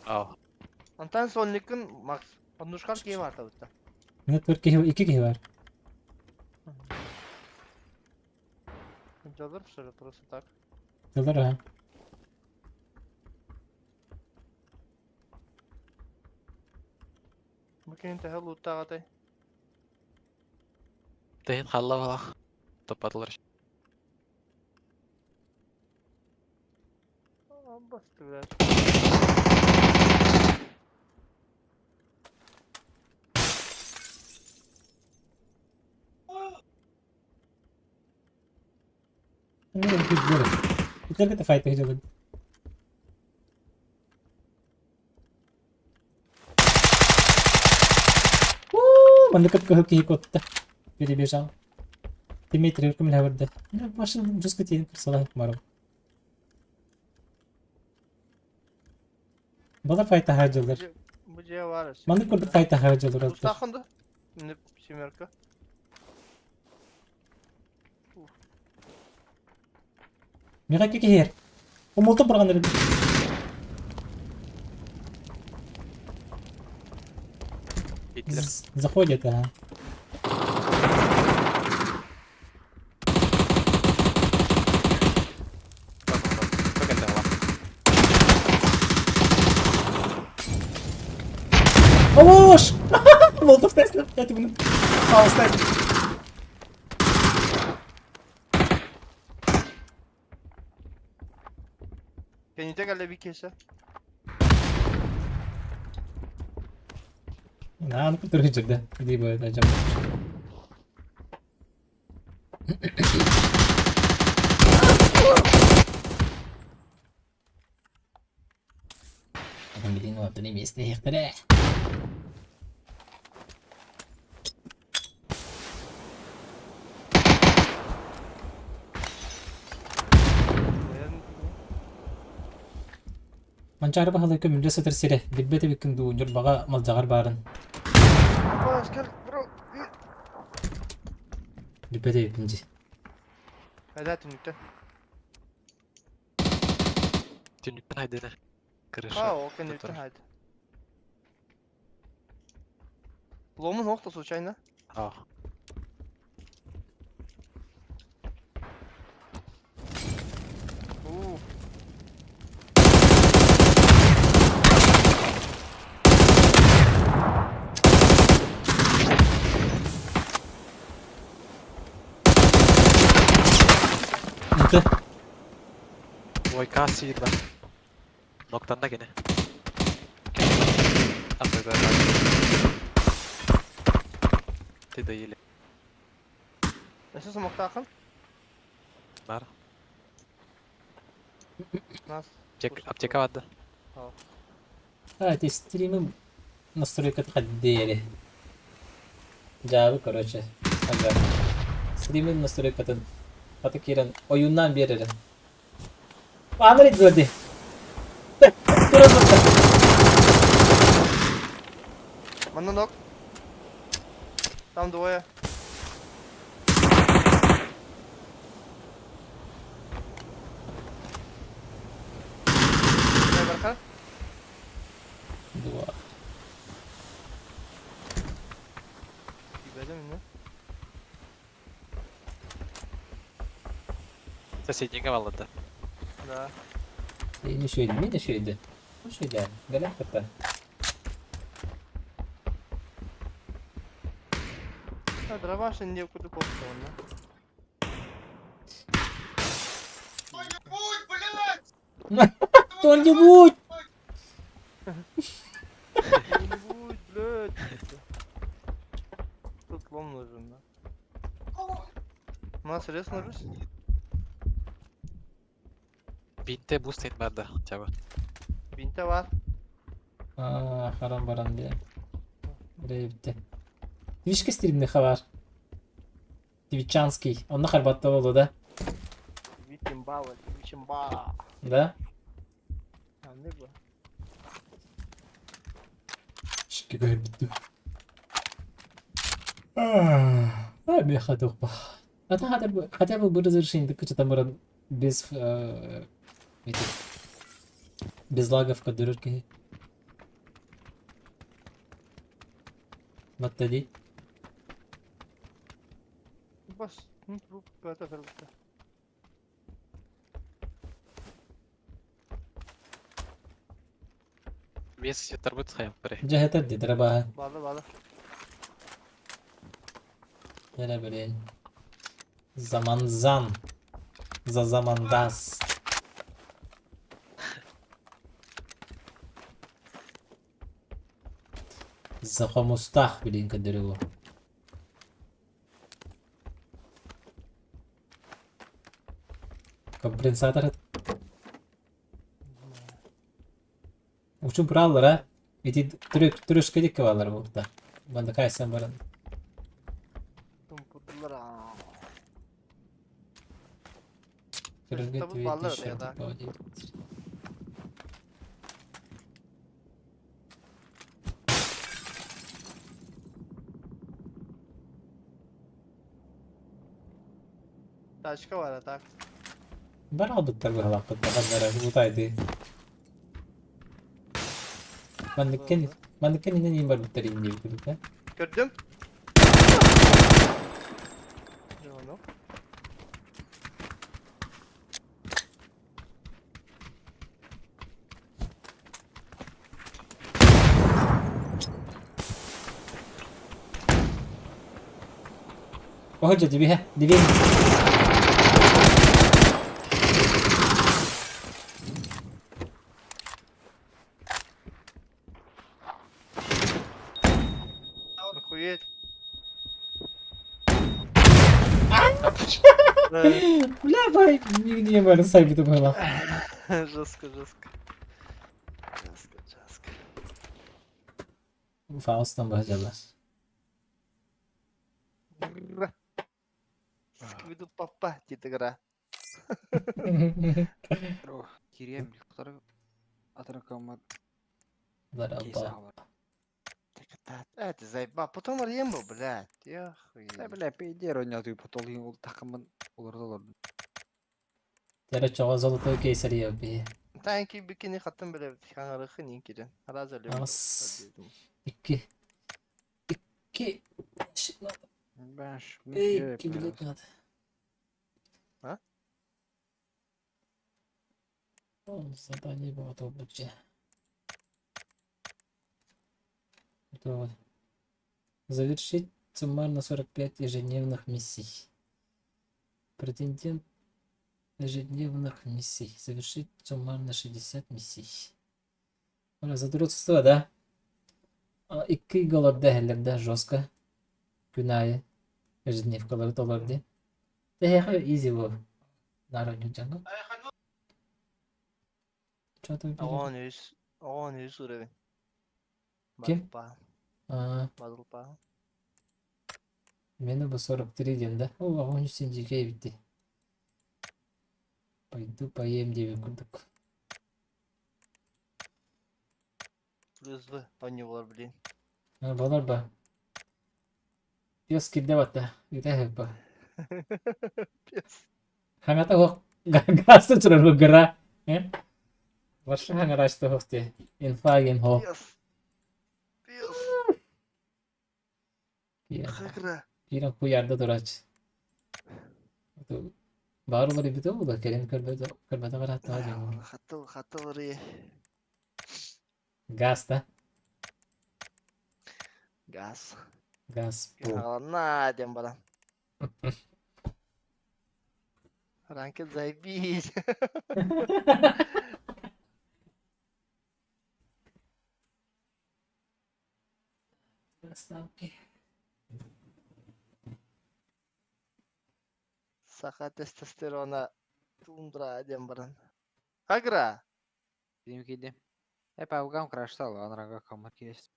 اه Antan sonlikın max. Anuşkan kim var tabii. Network kehi iki kehi var. Çalır şöyle burası tak. Yıllar ha. Mungkin intihal luta katay. انتهيت خلا والله. طب بطلرش. Bastı biraz. Ini udah video. Kita kita fight aja coba. Mendekat ke hoki kota. Jadi biasa. Dimitri kami lewat dah. Ini masih just kecil salah kemarin. Bana fight harcadılar. Bu C var. Mandık orada fight harcadılar. Ustakındı. Ne simerka? Mira kayak hier. Umul tuh pernah dari. Гитлер. Заходят, ага. Как это было? Алош! Молотов Тесла. Я тебе... Хаос Тесла. Kendine gel bir kese. Nah, aku terus dah. Jadi boleh tajam. Ambilin waktu ini mesti ya deh. Mançarı bahalı kömürde satır sire. Bilbeti bikin duğundur baga malcagar barın. Bas gel bro. Bilbeti bikinci. Hadi tümlükte. Tünlükten haydi ne? Kırışı. Ha, o tümlükte hadi. Ломы ног-то случайно? Aa. У. Mutlu. Voyka sıyır ben. Noktan da gene. Atladı. Ти да или. Nasıl smoke'ta akın? Бар. Нас. Аптека vardı. Давайте стримим настройка тхаддери. Cevabı короче. Aga. Stream'in настройкатын Atakiren oyundan bir yerin. Anır izledi. Durun burada. Мана ног. Там двое. Дай барха. Dua. Ебедем, не? Соседнего валады. Да. Ne şöyle, ne de şöyle. Bu şöyle. Gelen kata. А, дрова ще не куда кофта, не? Кто-нибудь, блядь! Кто-нибудь! Кто-нибудь, блядь. Тут лом нужен, да? У нас рез нужен? Binte boost et vardı çaba. Binte var. Aa, haram baran diye. Buraya bitti. Twitch'ka streamde haber. Twitch'anski. Onda harbatta oldu da. Витимбала, Витимба. Da. А, не bu. Şıkkı gayet bitti. Ben bir hadi okba. Хотя бы разрешение так что там без этих без лагов кадырки. Вот тоді. Бас, ну, труп, это круто. Вес сетер бут хайм пре. Cehete dedi rabah. Bağlı. Yine böyle. Zamanzan. За zamandas. За хомустах bilin kadarı o. Компенсатор. Учу правилара. Эти трюшка дикавалар burada. Ben de kaysam barın. Tumpudular ha. Kırılgı Tabii tweet bağlar işareti ya da. bağlayıp. Тачка var так. Ben aldık tabi halaklıkta. Ben merak butaydı. Ben de kendine neyim var bitireyim diye bitirdim. Gördüm. Ne onu? Hoca dibi he. Dibi. Охуеть. Бля, бай. Не var saybidim hala. Жестко. Faust'tan bahsediyorlar. Сквиду папа, тетя игра. Кирием, Виктор. Атыракамат Лара кейса ба. хабар. Это заебал. Потом арьем был, блядь. Эх, Та биле пейдер ойнатый потолын ол такымын олар. Тера чого золотой кейсер яби. Танки бикини хаттım böyle kanarıkı ninkiden. Hala öyle bir Ас. Икки. Икки. Баш. Икки билет надо. А? Задание было то будьте. Готово. Завершить суммарно 45 ежедневных миссий. Претендент ежедневных миссий. Завершить суммарно 60 миссий. Задурство, да? 2 голод дәһәлләрдә жестко. Күнәе. Ежедневкалары толарды. Тәһә изи бу. Народный джангл. Что-то Ağın yüz uğrayın. Kim? Badılpa. Badılpa. Мені bu 43 ден О, 13 жеке бітті. Пойду поем деп күрдік. Hızlı. Anne var bilin. Болар ба. Пес килде батта. Үтә ба. Piyas. Хаңата хоқ. Гасты чырыр бу гыра. Башы хаңарашты хоқте. Инфаген хоқ. Piyas. Piyas. Kakra. Кирен куярда дурач. Бар олар бите бу да керен көрбөдө каратта деген. Hatta oraya. Газ да. Gaz. Газ. Бу. Ладно, дем бала. Ранки заебись. Ставки. Саха тестостерона тундра дем баран. Агра. Bizimkiydi. Hep avgam kraştalı anraga kamar kes.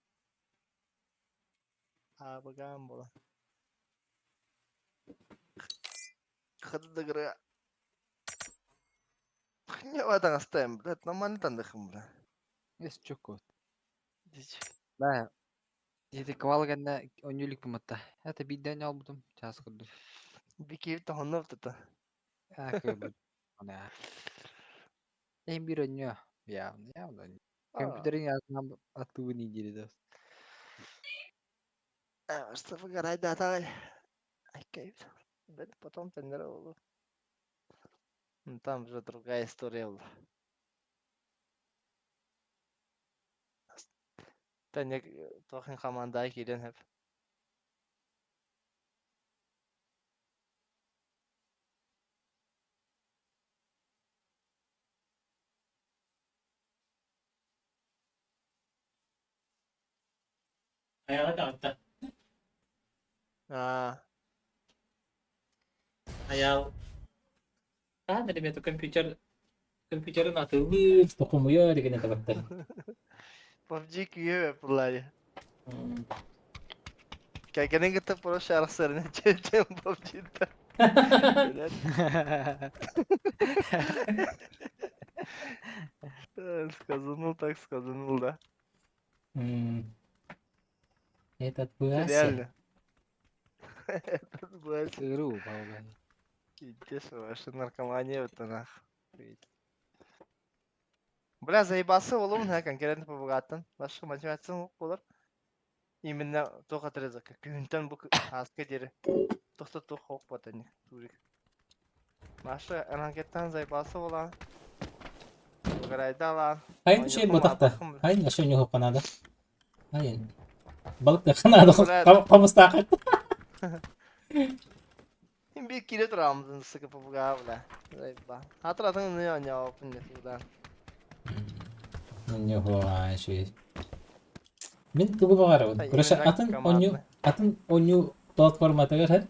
Ha bakalım bola. Хады дагра. Не ватан астем, блядь, нормально тандахым, бля. Es çok kot. Дич. Ben yedi kval gende oyunculuk bu matta. Hatta bir den aldım. Çaz kırdım. Бикев тахоннов тата. Ha kırdım. Ona. En bir oynuyor. Ya da. Компьютерin yazına attığı neydi de. Что погорай, да, давай. Ай, кайф. Это потом тренировал. Ну, там же другая история была. Тәнек тоқин команда килен хеп. Аяға тағытта. Аял. Ребята, компьютерын атылы, тоқымыя деген табатты. PUBG күйе бұлай. Кәкенен кетті пұры шарықсарына чәлчен PUBG-да. Сказанул так, сказанул, да. Этот Буаси. Реально. Этот Буаси. Kırı vallahi. Идешь, ваша наркомания вот она. Бля, заебался волом, да, конкретно по богатым. Ваша мотивация olur. Именно то отрезок. Күнтен bu аска дери. Тоқта тоқ хоқ батани. Турик. Ваша анкеттан заебался волан. Гарайда lan. Hayır şey batakta. Hayır yaşa yok kanada. Hayır. Balık da kanada. Pamız takip. Bir kilo turamızın sıkı bu gavla. Zayıfla. Hatırlatın ne oynuyor opinle buradan. Не şey. Мен тугу багарабын. Короче, атын оню платформада бар.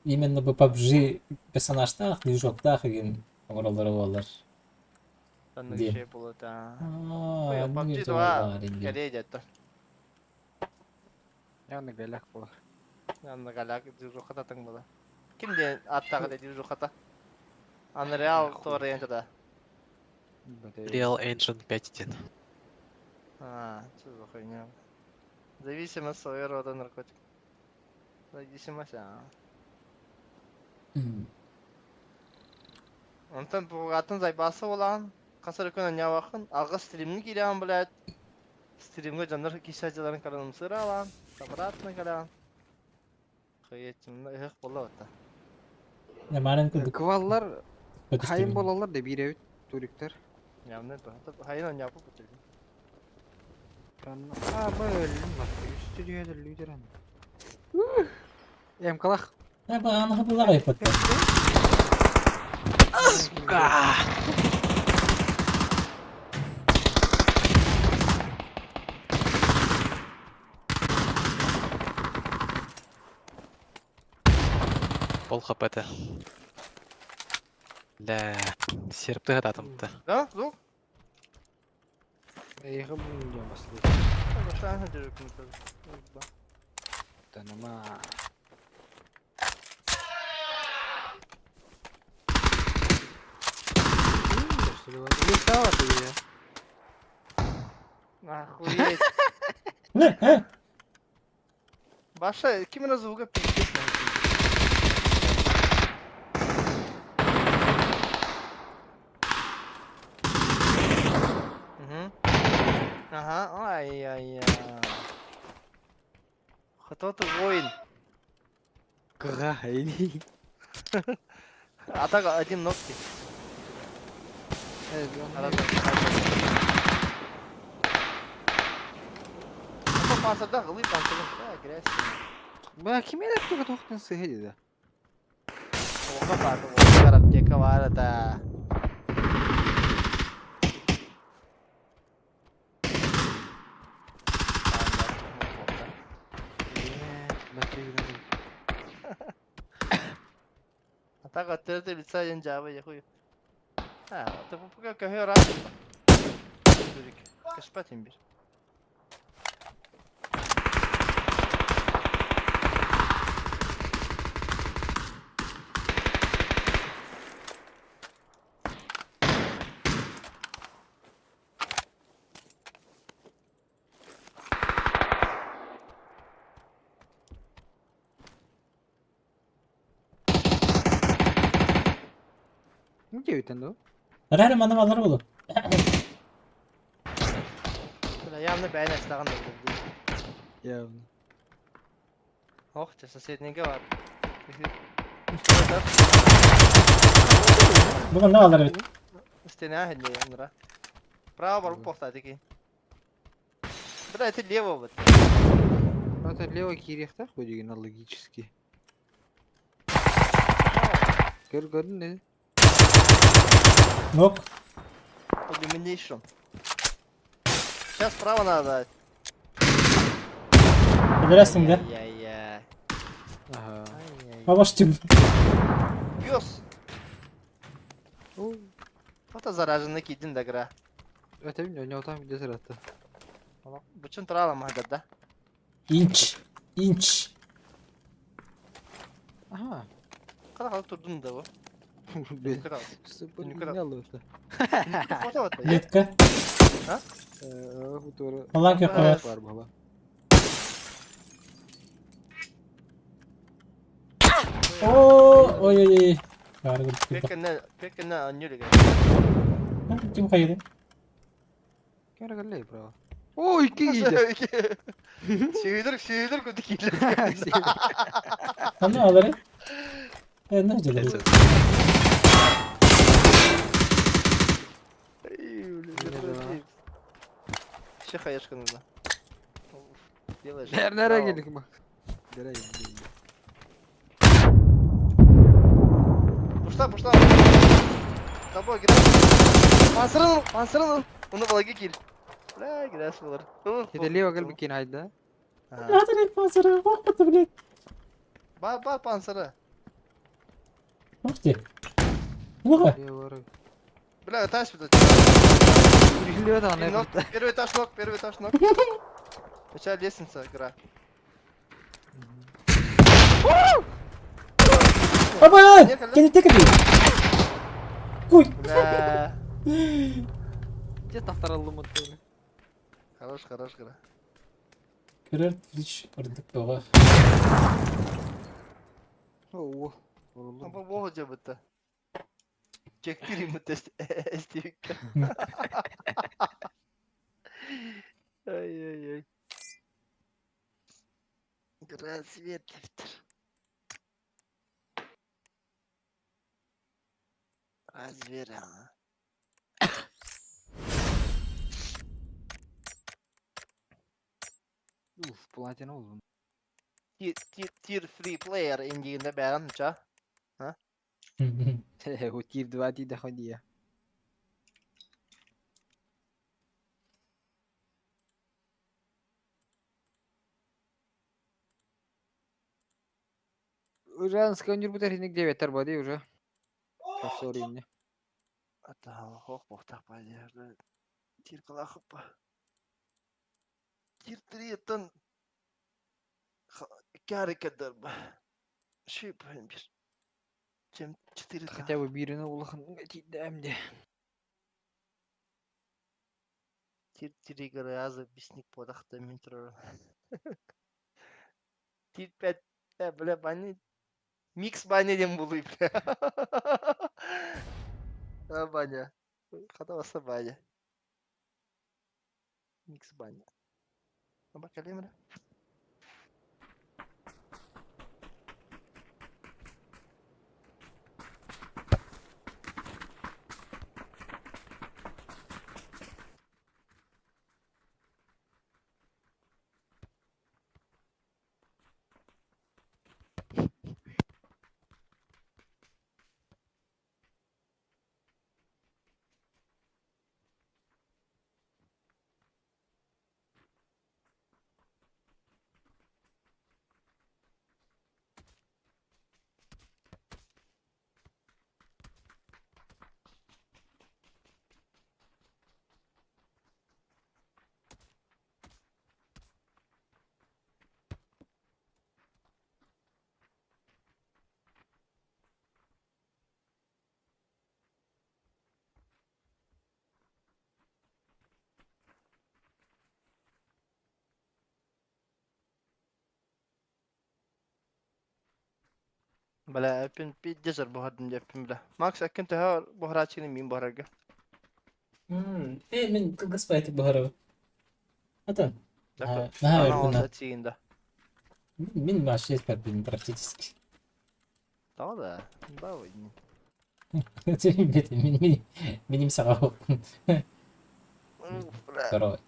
Именно bu PUBG персонажта, движокта деген оралары болар. Tanrı Diye. şey bulur da. Aa, PUBG de var. Geriye gitti. Yani galak var. Yanında galak düzgün atın bula. Kim diye attağı da düzgün ata? Unreal Torrent'da. Real Ancient 5 ден. Что за хуйня? Зависимость своего рода наркотик. Зависимость, Онтан бугатын зайбасы olan, kasar ökünen yavakın, ağa streamini giren bilet. Streamga canlar kişacıların kalanını sıra alan, sabratını kalan. Kıyetçimde ıhık bolla otta. Ya benim kızı Kıvallar kötü hayın istedim. bolalar da bir ev turikler. Ya ne bu? Hatta hayınan yapıp bitirdim. Böyle bak üstü da lider an. Em kalak. Ya bak anı hıpıla kayıp etti. Пол хп'ті. Ля, серпті атымды. Ha? Zul? Eyhı bulunca baslı. Hadi şu an hadi rüküm tabii. Tanıma. Bir sağ var tabii ya. Охуеть. Ne? He? Başa kimin звука пиздец. Ага, ай-яй-яй. Кто ты воин? Крайний. Атака один ногти. Evet, Arada. Ama pansada kılıyı pansada. Ya girersin. ben kime yaptı toktan sıhhi dedi. Oka vardı. Oka karab deka var da. Bakıyor gidelim. Атака третий лица один джаба я хуй. Ты попугай кахе раз. Дурик. Кашпат имбир. Ne diyor bir o? Herhalde bana alır olur. Бля, явно бәйнә стаған да болды. Явно. Ох, ты соседнийге var. Bugün ne alır evet. Стене ахилли нра. Право бар боқтады ки. Бля, это лево вот. Это лево кирехта ходиген логически. Gördün ne? Yok. Illumination. Сейчас справа надо дать. Bilirsin de. Ай-яй-яй. Aha. Ай-яй. Babaş tüm. Пёс. Oo. Ата зараженный кидин да гра. Öte bilmiyorum ne otan bir de sırada. Bütün тұралам hadi da. İnç. İnç. Aha. Kada kalып тұрдың да bu. Ben Kral. sıfır Yukarı. ne alıyor da. Foto at da. Yetka. Bu doğru. Falan köpek var. Var baba. Oo. Oy oy oy. Kargı bitti. Pekene anlıyor gel. Kim kaydı? Kara galle bro. Oo iki giydi. Şehirler kötü giydi. Sen ne alır? Ne acele? Şaka yaşkınız lan. Nereye geldik bak. Nereye geldik? Пушта. Тобой грязь. Пансырын. Оны балаға кел. Бля, грязь болар. Kede leva gel bakayım hayda. Hadi renk pasarı. Bak batı bile. Бар пансыры. Bak diye. Bak. Leva var. Бля, этаж вот. Leva da ne Первый этаж ног. Сейчас лестница, игра. Baba! Kendi tek ediyor. Kuy. Бля. Че тахтараллы мотор. Хорош, хорош, кыра. Көрөр фрич ырдык бага. О. Ama bu hoca bıttı. Çektireyim mi test estiyik. Ay ay ay. Разве лифтер? Разве а? Uf, platina oldu. Tier free player indiğinde beğenmiş ha? O tier 2 tidak dia. Уже сканер будет рынок 9 арбады уже. Профессор именно. Hatta hoş bohtak paylarda. Tier kalakıp. Tier 3'den iki hareketler bu. Şey yapayım bir. Cem 4 Хотя бы биrini улахан тидем де. Tier 3 göre yazı bisnik podakta mintro. Tier 5 böyle bani mix bani dem bulayım. Ha banya. Kata basa banya. Mix banya. Bak alayım mı? بلا ابن بي جزر بوهر من yapayım bile. Max akin teha bohar açını miyim bohar aga. من قصة بايت بهرب. Atan. Dakika. Naha Ana verdin olsa ha. açığında. Min maaşı etmez benim практически. Tamam da. Daha oyun. Benim сагау. Bla.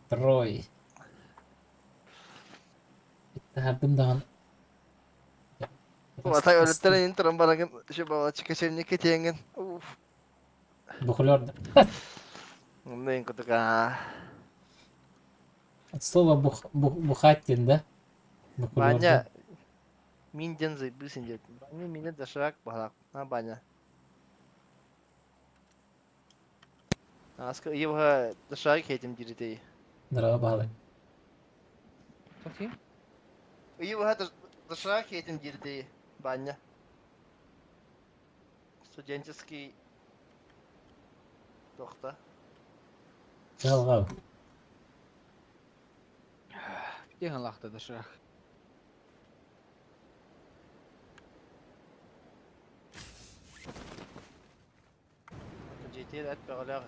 Трой. Hardım dağın. Bu atay öğretmenin intern bana şu baba çıkışın ne ketiyengin. Uf. Бухлёр. Neyin kutuk ha. От слова бухаттин, да? Бухлёр. Banya min canzı bilsin diye. Banya mine daşarak bahalak. Ha banya. Aska iyi baha daşarak heyetim diri Здорово, бахлы. Bakayım. İyi baha daşarak heyetim diri banya. Студенческий Тохта. Гал. Деген лахта да шырак. GT'de et bağlağı.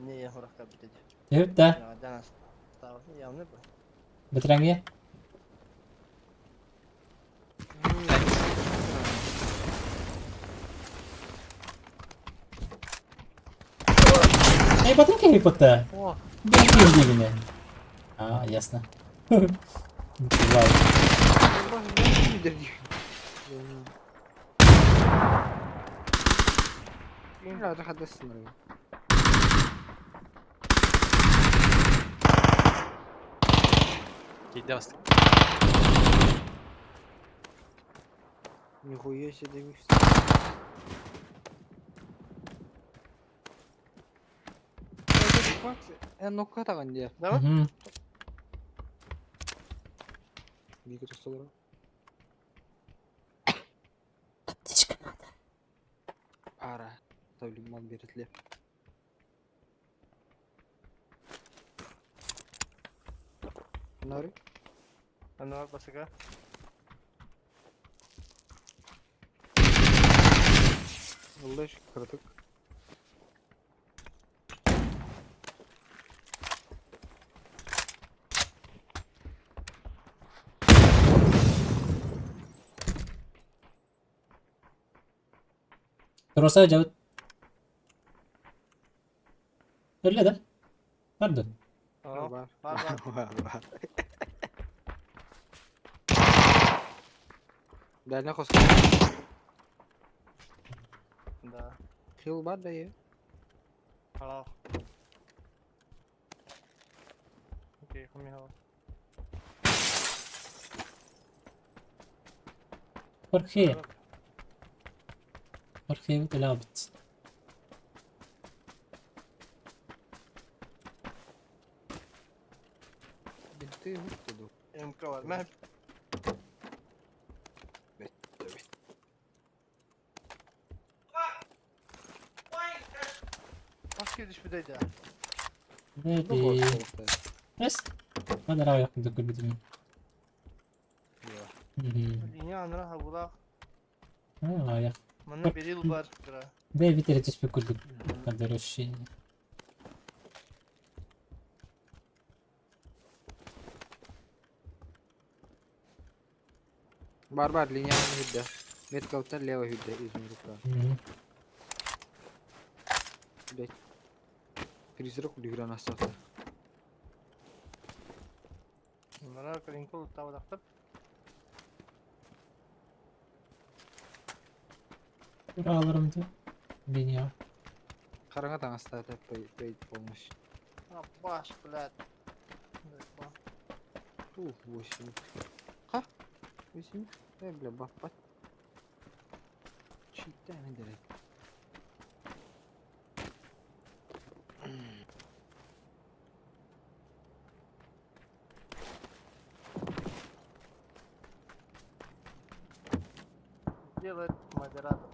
Niye yahurak kabitedi? Evet da. Ya danas. Tamam ya ne bu? Бытранге. Эй, ботинки Гарри Поттера. О, Бери меня. А, ясно. Вау. Allah ne midir diyor. لا تحدث مرة. Giydi bastık. Нихуя себе демикс. нокка таган dia. Değil mi? Мгм. Gitu terus tuh. Аптечка надо. Parah. Tabii mal beritli. Bunları. Anlar basıka. Yoldaş kırdık. Terus aja. Öyle de. Pardon. Aa, Var. var. Var. Dernek kos. Da. Kill var da ya. Hello. Okay, come here. Jorge. Jorge بتلعبت. Bitti bitti dur. MK var. Ben başka düşmedeydi ya. Bu Ready. korktu. بس. هذا رايح بدك بدي. Dünya anına ha bulak. رايح. Bana bir yıl var. Kıra. ده بيتر تشبه كل قدر الشيء. Barbar linyanın hüdde. Metkavtar leva hüdde İzmir'de. Dek. Prizrok diğran asafta. Bunlara karinkol tava daktır. Buralarım da. Dünya. Karanga tanasta da pay olmuş. Baş bilet. Bu şimdi. Ha? Bu şimdi. Ne bile bak bak. Çiğde mi direkt? Делает модератор.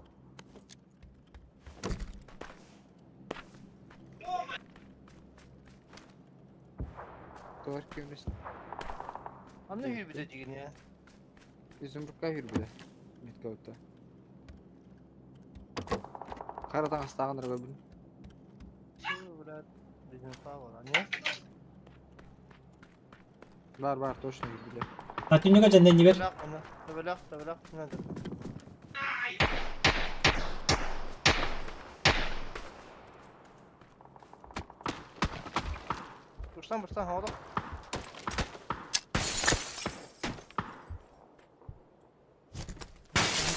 Doğru kömürsün. Anne hüyü bir de digin ya. İzmir'de hür bile. Metkavtar. Karadan astağındır göbün. Şu bilet. Bizim sağ var. Ne? Var точно hür bile. Hatim yok ajan dengi ver. Tabelak onu. Tabelak. Nedir? Bursan havada.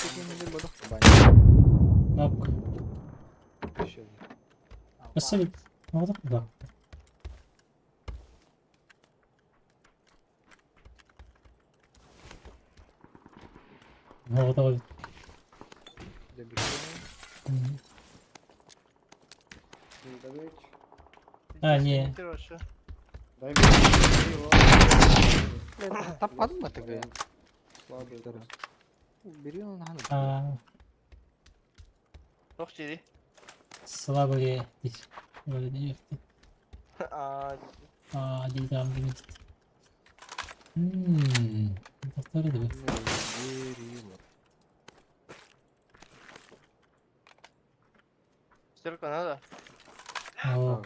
Tekemin balık da Bak. ben. Şöyle. بس اللي واضح ده. هو ده. De bir şey. Ha niye? Bitir başı. Tapmadın mı tabii? Biri onun hanım. А, Çok ciddi. слабые здесь. Вроде нет. Aa, А, здесь там где-то. Повтори давай. Sır Kanada. О,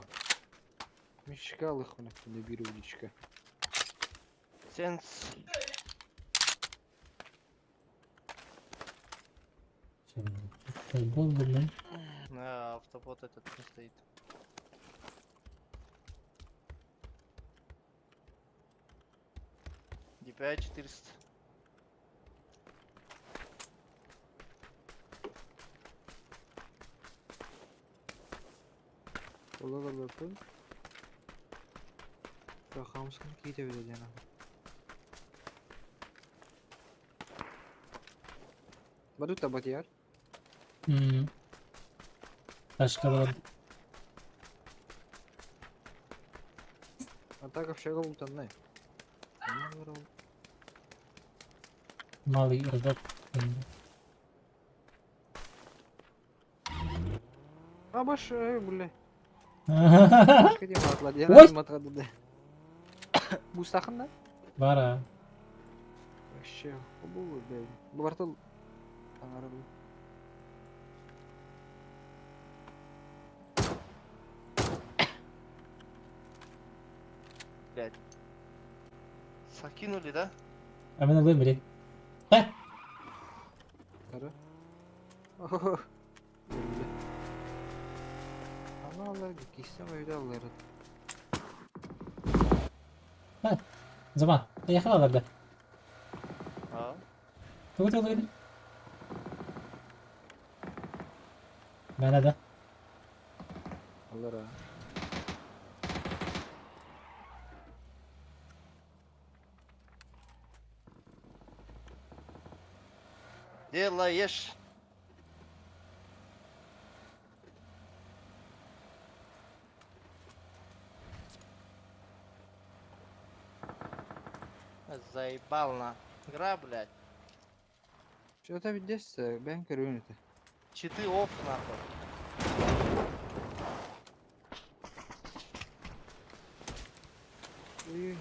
Мишка лыхмана, не беру личка. Sens. футбол, блин. На автопот этот не стоит. DPI 400. Ola bakın. Rakamsın ki de öyle canım. Baru tabat yar. Başka var. Атака в шага ултаннай. Малый рыбак. Абаш, бля. Ой! Кеде матла, я матла да. Бустахын да? Var ha. Вообще, bu be. Bu Bartol tangarım. Блядь. Закинули, да? Hemen alayım biri. Heh. Kara. Öldü. Ama Allah gitsem öyle alırım. Zaman. Yakaladı. Ha. Tut tut tut. Bana da. Alır ha. Делаешь. Заебал на. Игра, блядь. Что-то здесь ben görüyorum это. Читы офф, нахуй. Ой,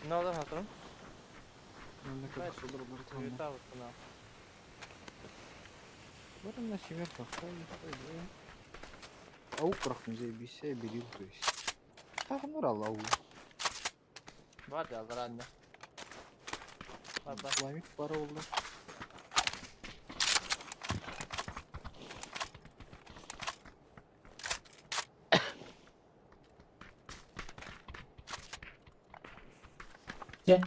Ne oldu hatırım? ben de kadar olur bu tamam. Tuğta vursun ha. Var mı şimdi bak. Avuk bıraktım bir şey biliyor то есть. Takımlar Allah avu. Var ya alır anne. Var da. Lamik para oldu. Gel.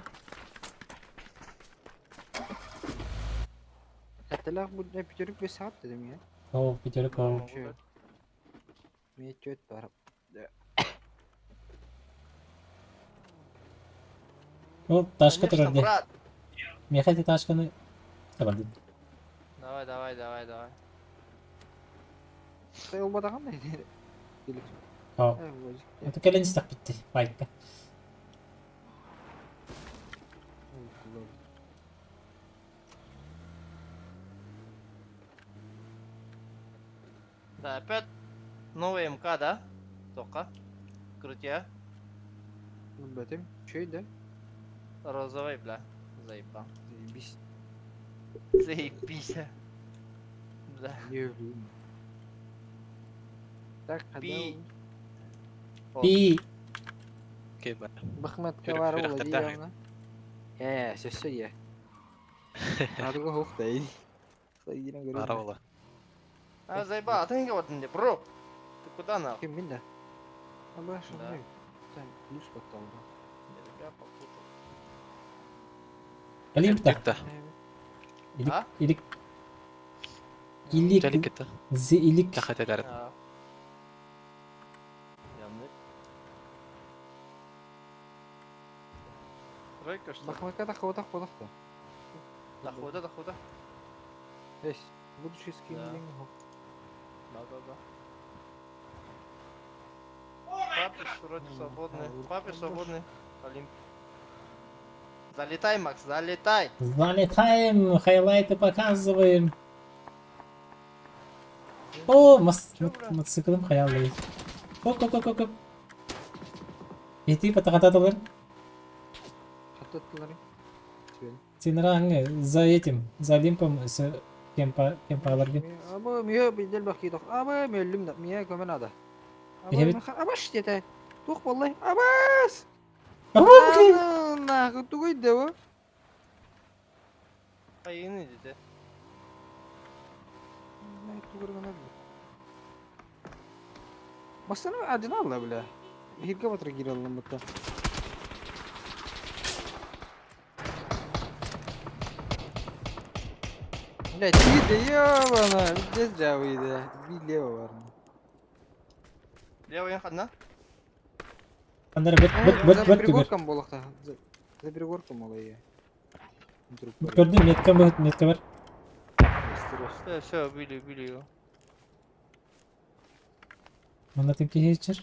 Hatta bu ne bir 5 saat dedim ya. Oh bir kere kov. Tamam, Şey. olur. Miyet var. O taşka Конечно, tırırdı. брат. Miyakati taşkanı. Tamam. Давай, давай, давай, давай. Şey olmadı kan neydi? Gelip. Oh. Evet bacık. Itu kalian stuck bitti. Fight'ta. Да, опять новый МК, да? Только. Крутя. Betim şey de Розовый, бля. Заебал. biz Заебись. Бля. niye ölüyüm? Tak Bir- hadi. Bir. Okey ben. Bakmat Yürü, kavar yürü, ola hatta diye yürü. ona. Ya sesi ya. Hadi go hook değil. Sayına göre. Arabala. А, заебал, а ты не говоришь мне, бро. Ты куда нахуй? Kim bin de. Allah aşkına. Да. Sen lüks bakkal da. Я попутал. Kalayım da. Gitti. İlik. Ha? İlik. Çelik İlik. gitti. Zilik. Dikkat ederim. А. Yanlış. Тройка, что ли? Bakmak kadar kodak kodak da. Дохода, дохода. Eş. Bu düşü skin Да. bilin hook. Да. Папе вроде свободный. Папе свободный. Олимп. Залетай, Макс, залетай. Залетаем, хайлайты показываем. О, Чё, бля? мотоциклым хаяллay. Хоп. Ити патахататалар. Hatta attılar. Söyle. Синранг за этим, за Олимпом с кемпаларга. Ama miye bildil bakıyı dok. Ama müellim de miye gömen ada. Ama Evet. ama işte. Dok vallahi. Abbas. Окей. Allah kutu koydu o. Ayını dedi. Ne kutu koydu ne bileyim. Basana acına Allah bile. Hirka batra giralım butta. Ne çiğdi ya bana. Bir de cevabıydı. Bir leva var mı? Левый ехать, на? Андер бөт За түгел. пригорком болақта. За пригорком олай я. Вдруг Көрдүм, метка бар. Все, убили его. Мында тимки хечер.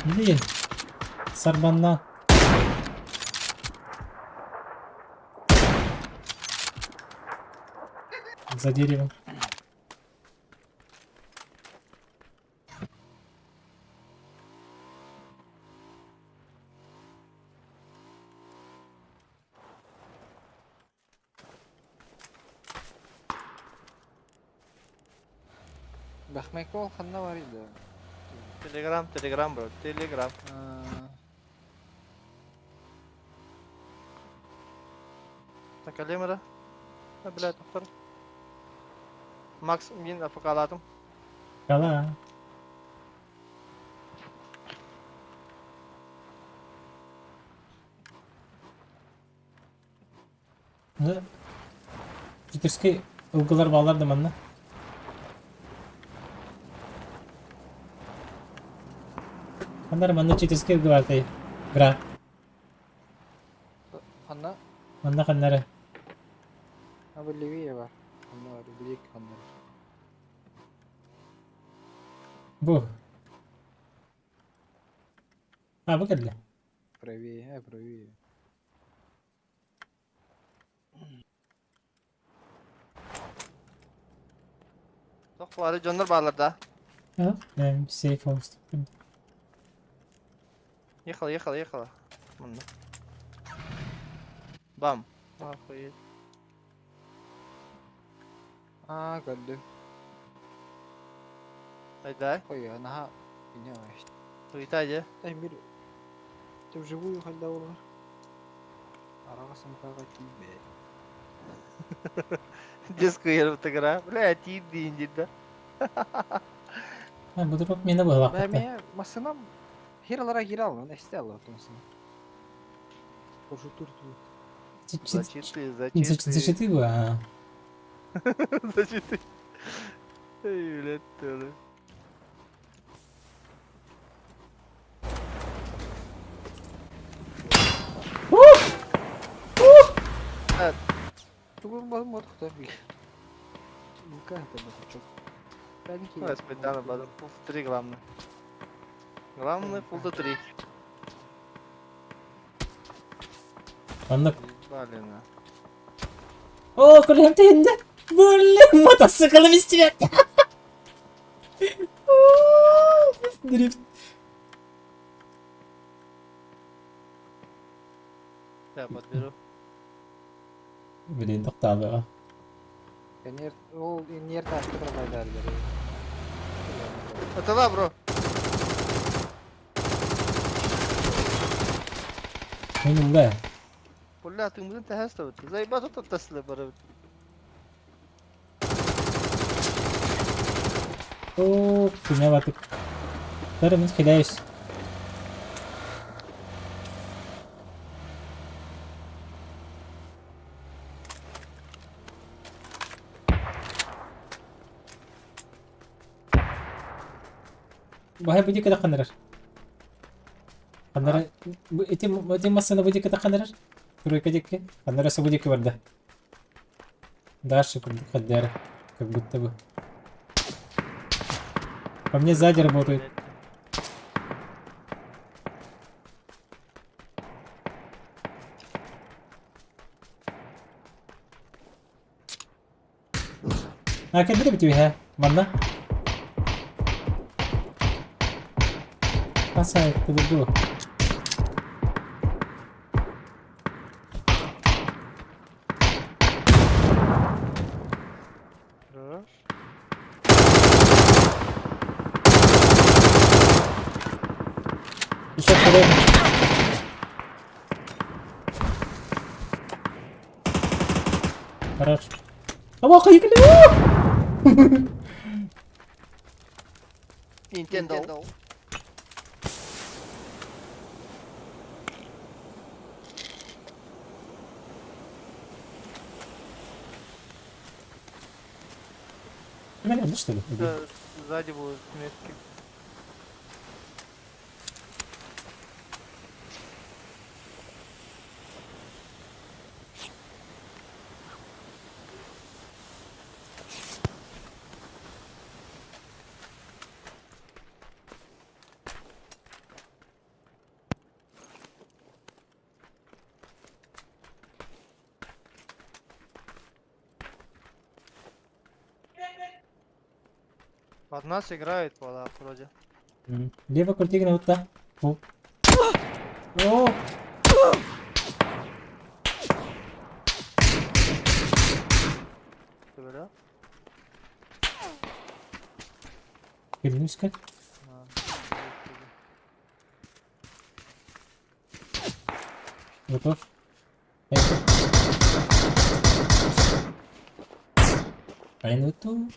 Блин. Сарбаннан. За деревом. Bakmak ol kanna var idi. Telegram bro, Telegram. Так, Алемера. Блядь, охур. Макс, мен апакаладым. Kala. Ne? Читерский ылгылар баларды манна. Кандар манна читерский ылгылар тай. Бра. Kanna Манна каннары. abi Liviye var. Kanna var. Bilik kanna. Бу. А, bu geldi. Правее, правее. Çok var, canlar bağlarda. Ha, ben safe olsun. Yıkala. Bunda. Bam. Aferin. Geldi. Haydi. Ой, она меня вообще. Uyutaydı. Дай мир. Ты вживую когда ура? Арага самкага тебе. Диско yarım tıkıra. Блядь, iyi deyince de. Ha, bu drop meni bağlak. Ben me masınam hiralara hira alın. İşte Allah tutmasın. Koşu turtu. Зачиты. Зачиты bu ha. Зачиты. Ey блядь, тоже. Тугун бал мод tabii. Никак это было çok. Belki. Ну, специально база. Пул 3 главное. Главное, пул 3. Anlık. Блин. Oo, kulağım teyinde. Böyle motosikletim istiyor. Drift. Я подберу. Блин, тоқтады. Нер тартып тұрмайды әлдері. Это да, бро. Benim be. Бля, ты мудин тахаста вот. Заебать вот тасли, бро. Oo, punya batık. Tarımız kilayız. Bahaya budi kada kandarar. Kandarar. Bu iti masana budi kada kandarar. Тройка дикки. Кандаrar sa budi vardı. Дальше каддер. Как будто бы. По мне сзади работают. Kaydı da bitiyor ha. Bana. Nasıl ayakta durdu? Хорош. Еще второй. Хорош. Ama kayıklı. Nintendo. Понятно, что ли? Сзади будут метки. Под нас играет вода вроде. Лево крути гранату. О. О. Ты говорил? Gelin üst kat. Готов? Минуту.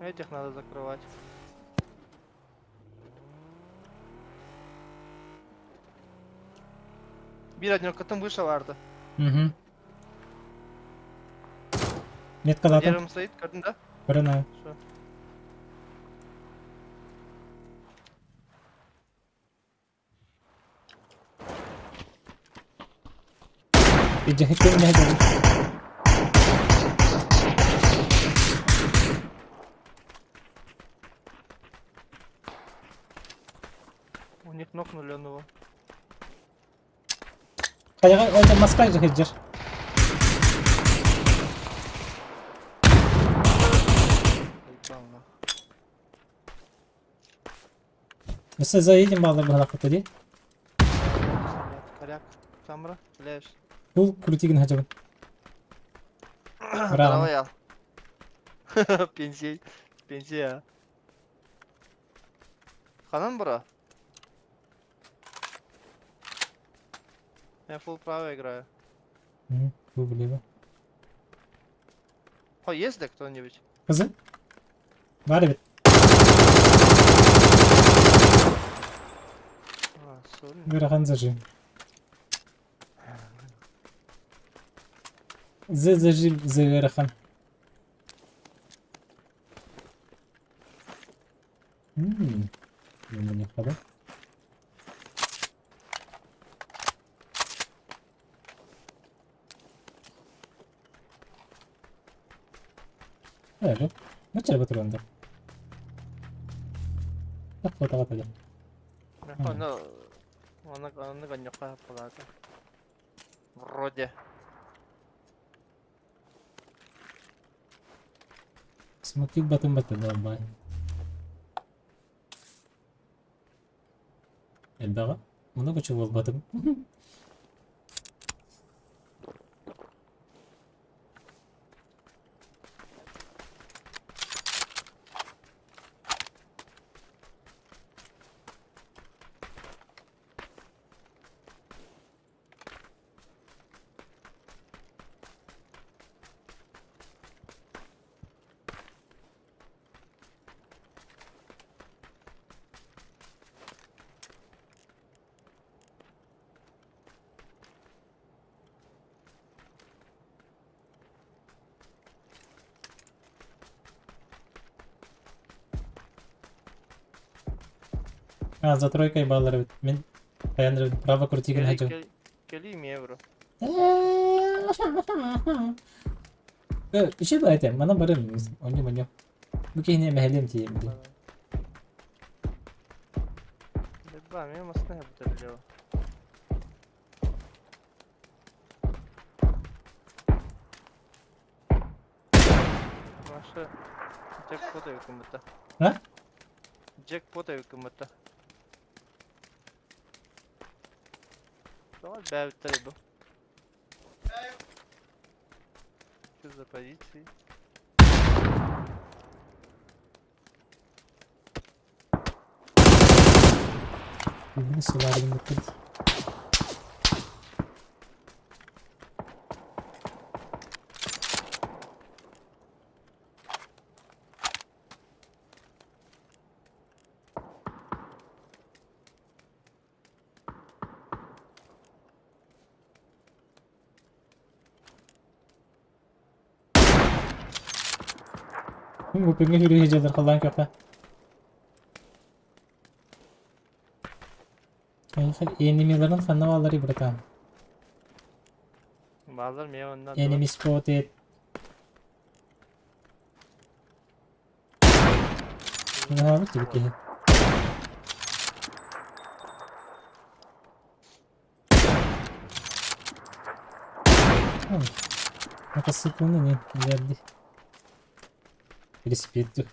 Этих надо закрывать. Bir одинокотом вышел Арда. Угу. Метка атам. Yarım Sait gördün de. Көрінаю. Şu. Иджахи көріне хәдәлі. У них нокнули одного. Қайға өте маска жахи жер. Ладно. Mesela zaydın bağlar bu halakta değil. Коряк. Самра. Леш. Bu kulütigin hacabın. Bravo. Давай al. Пенсия. Пенсия. Хаnan bura. Я full право играю. Hı, bu biliyor. О, есть ли кто-нибудь? Kızı. Var evet. А, sorry. Görehan zırcı. Zırcı zırcı. Bu ne kadar? Evet. Ne çabuk oturuyorsun? Bak foto atacağım. Она гонёка палата. Вроде. Смокик батон давай. Элбага? Много чего в батон. А, за тройкой баллар. Мен таяныр право крутигин хачу. Келим евро. İşe de aytem. Bana barın mısın? Oynuyorum. Bu kehine mehelim diyeyim diye. Да, мне мостная бутылева. Ваша джекпота hükümeti. Ha? Джекпота hükümeti. Давай бәвіттер еді. Что за позиции? Birbirini sıvardım bakın. Bu pengen yürüyeceğiz kalan köpe. Enemilerin fanavalları bırakan. Bazılar mı ya ondan? Enemy spotted. Ne var ki ki? Nakası bunu ne geldi? Birisi bitti.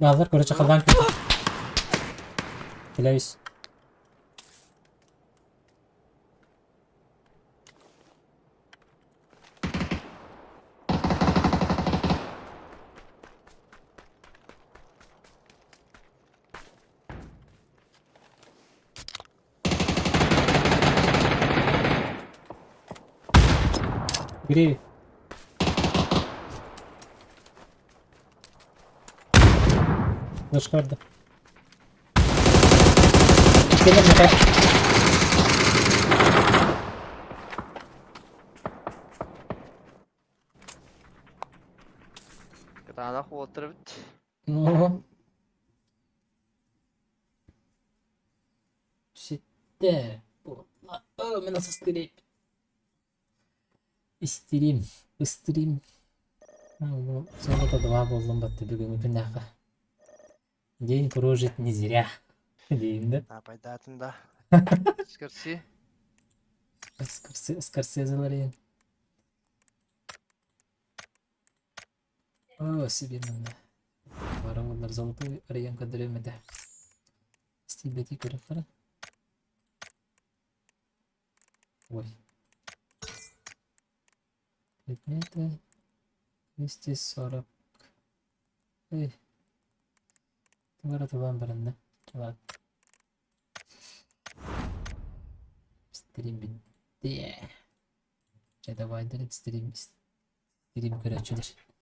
Bazılar koruca kalan köpe. Bileyiz. Biri. Çıkardı. Gelin bakalım. Катанах отыр бит. Ну. Sitten. Ben nasıl ısırayım? İstireyim. Istırayım. Ну, sonra da dua buldum battı bugün bir dakika. День прожит не зря. Diyeyim de. Апайдатын да. Скорси. Скорсезелер ең. О, себе мында. Барамылар золотой район кадремеді. Стилбети көріп қара. Ой. Предметы. 240. Эй. Var atılan birinde. Ладно. Stream bitti. Ya da Wider stream göre açılır.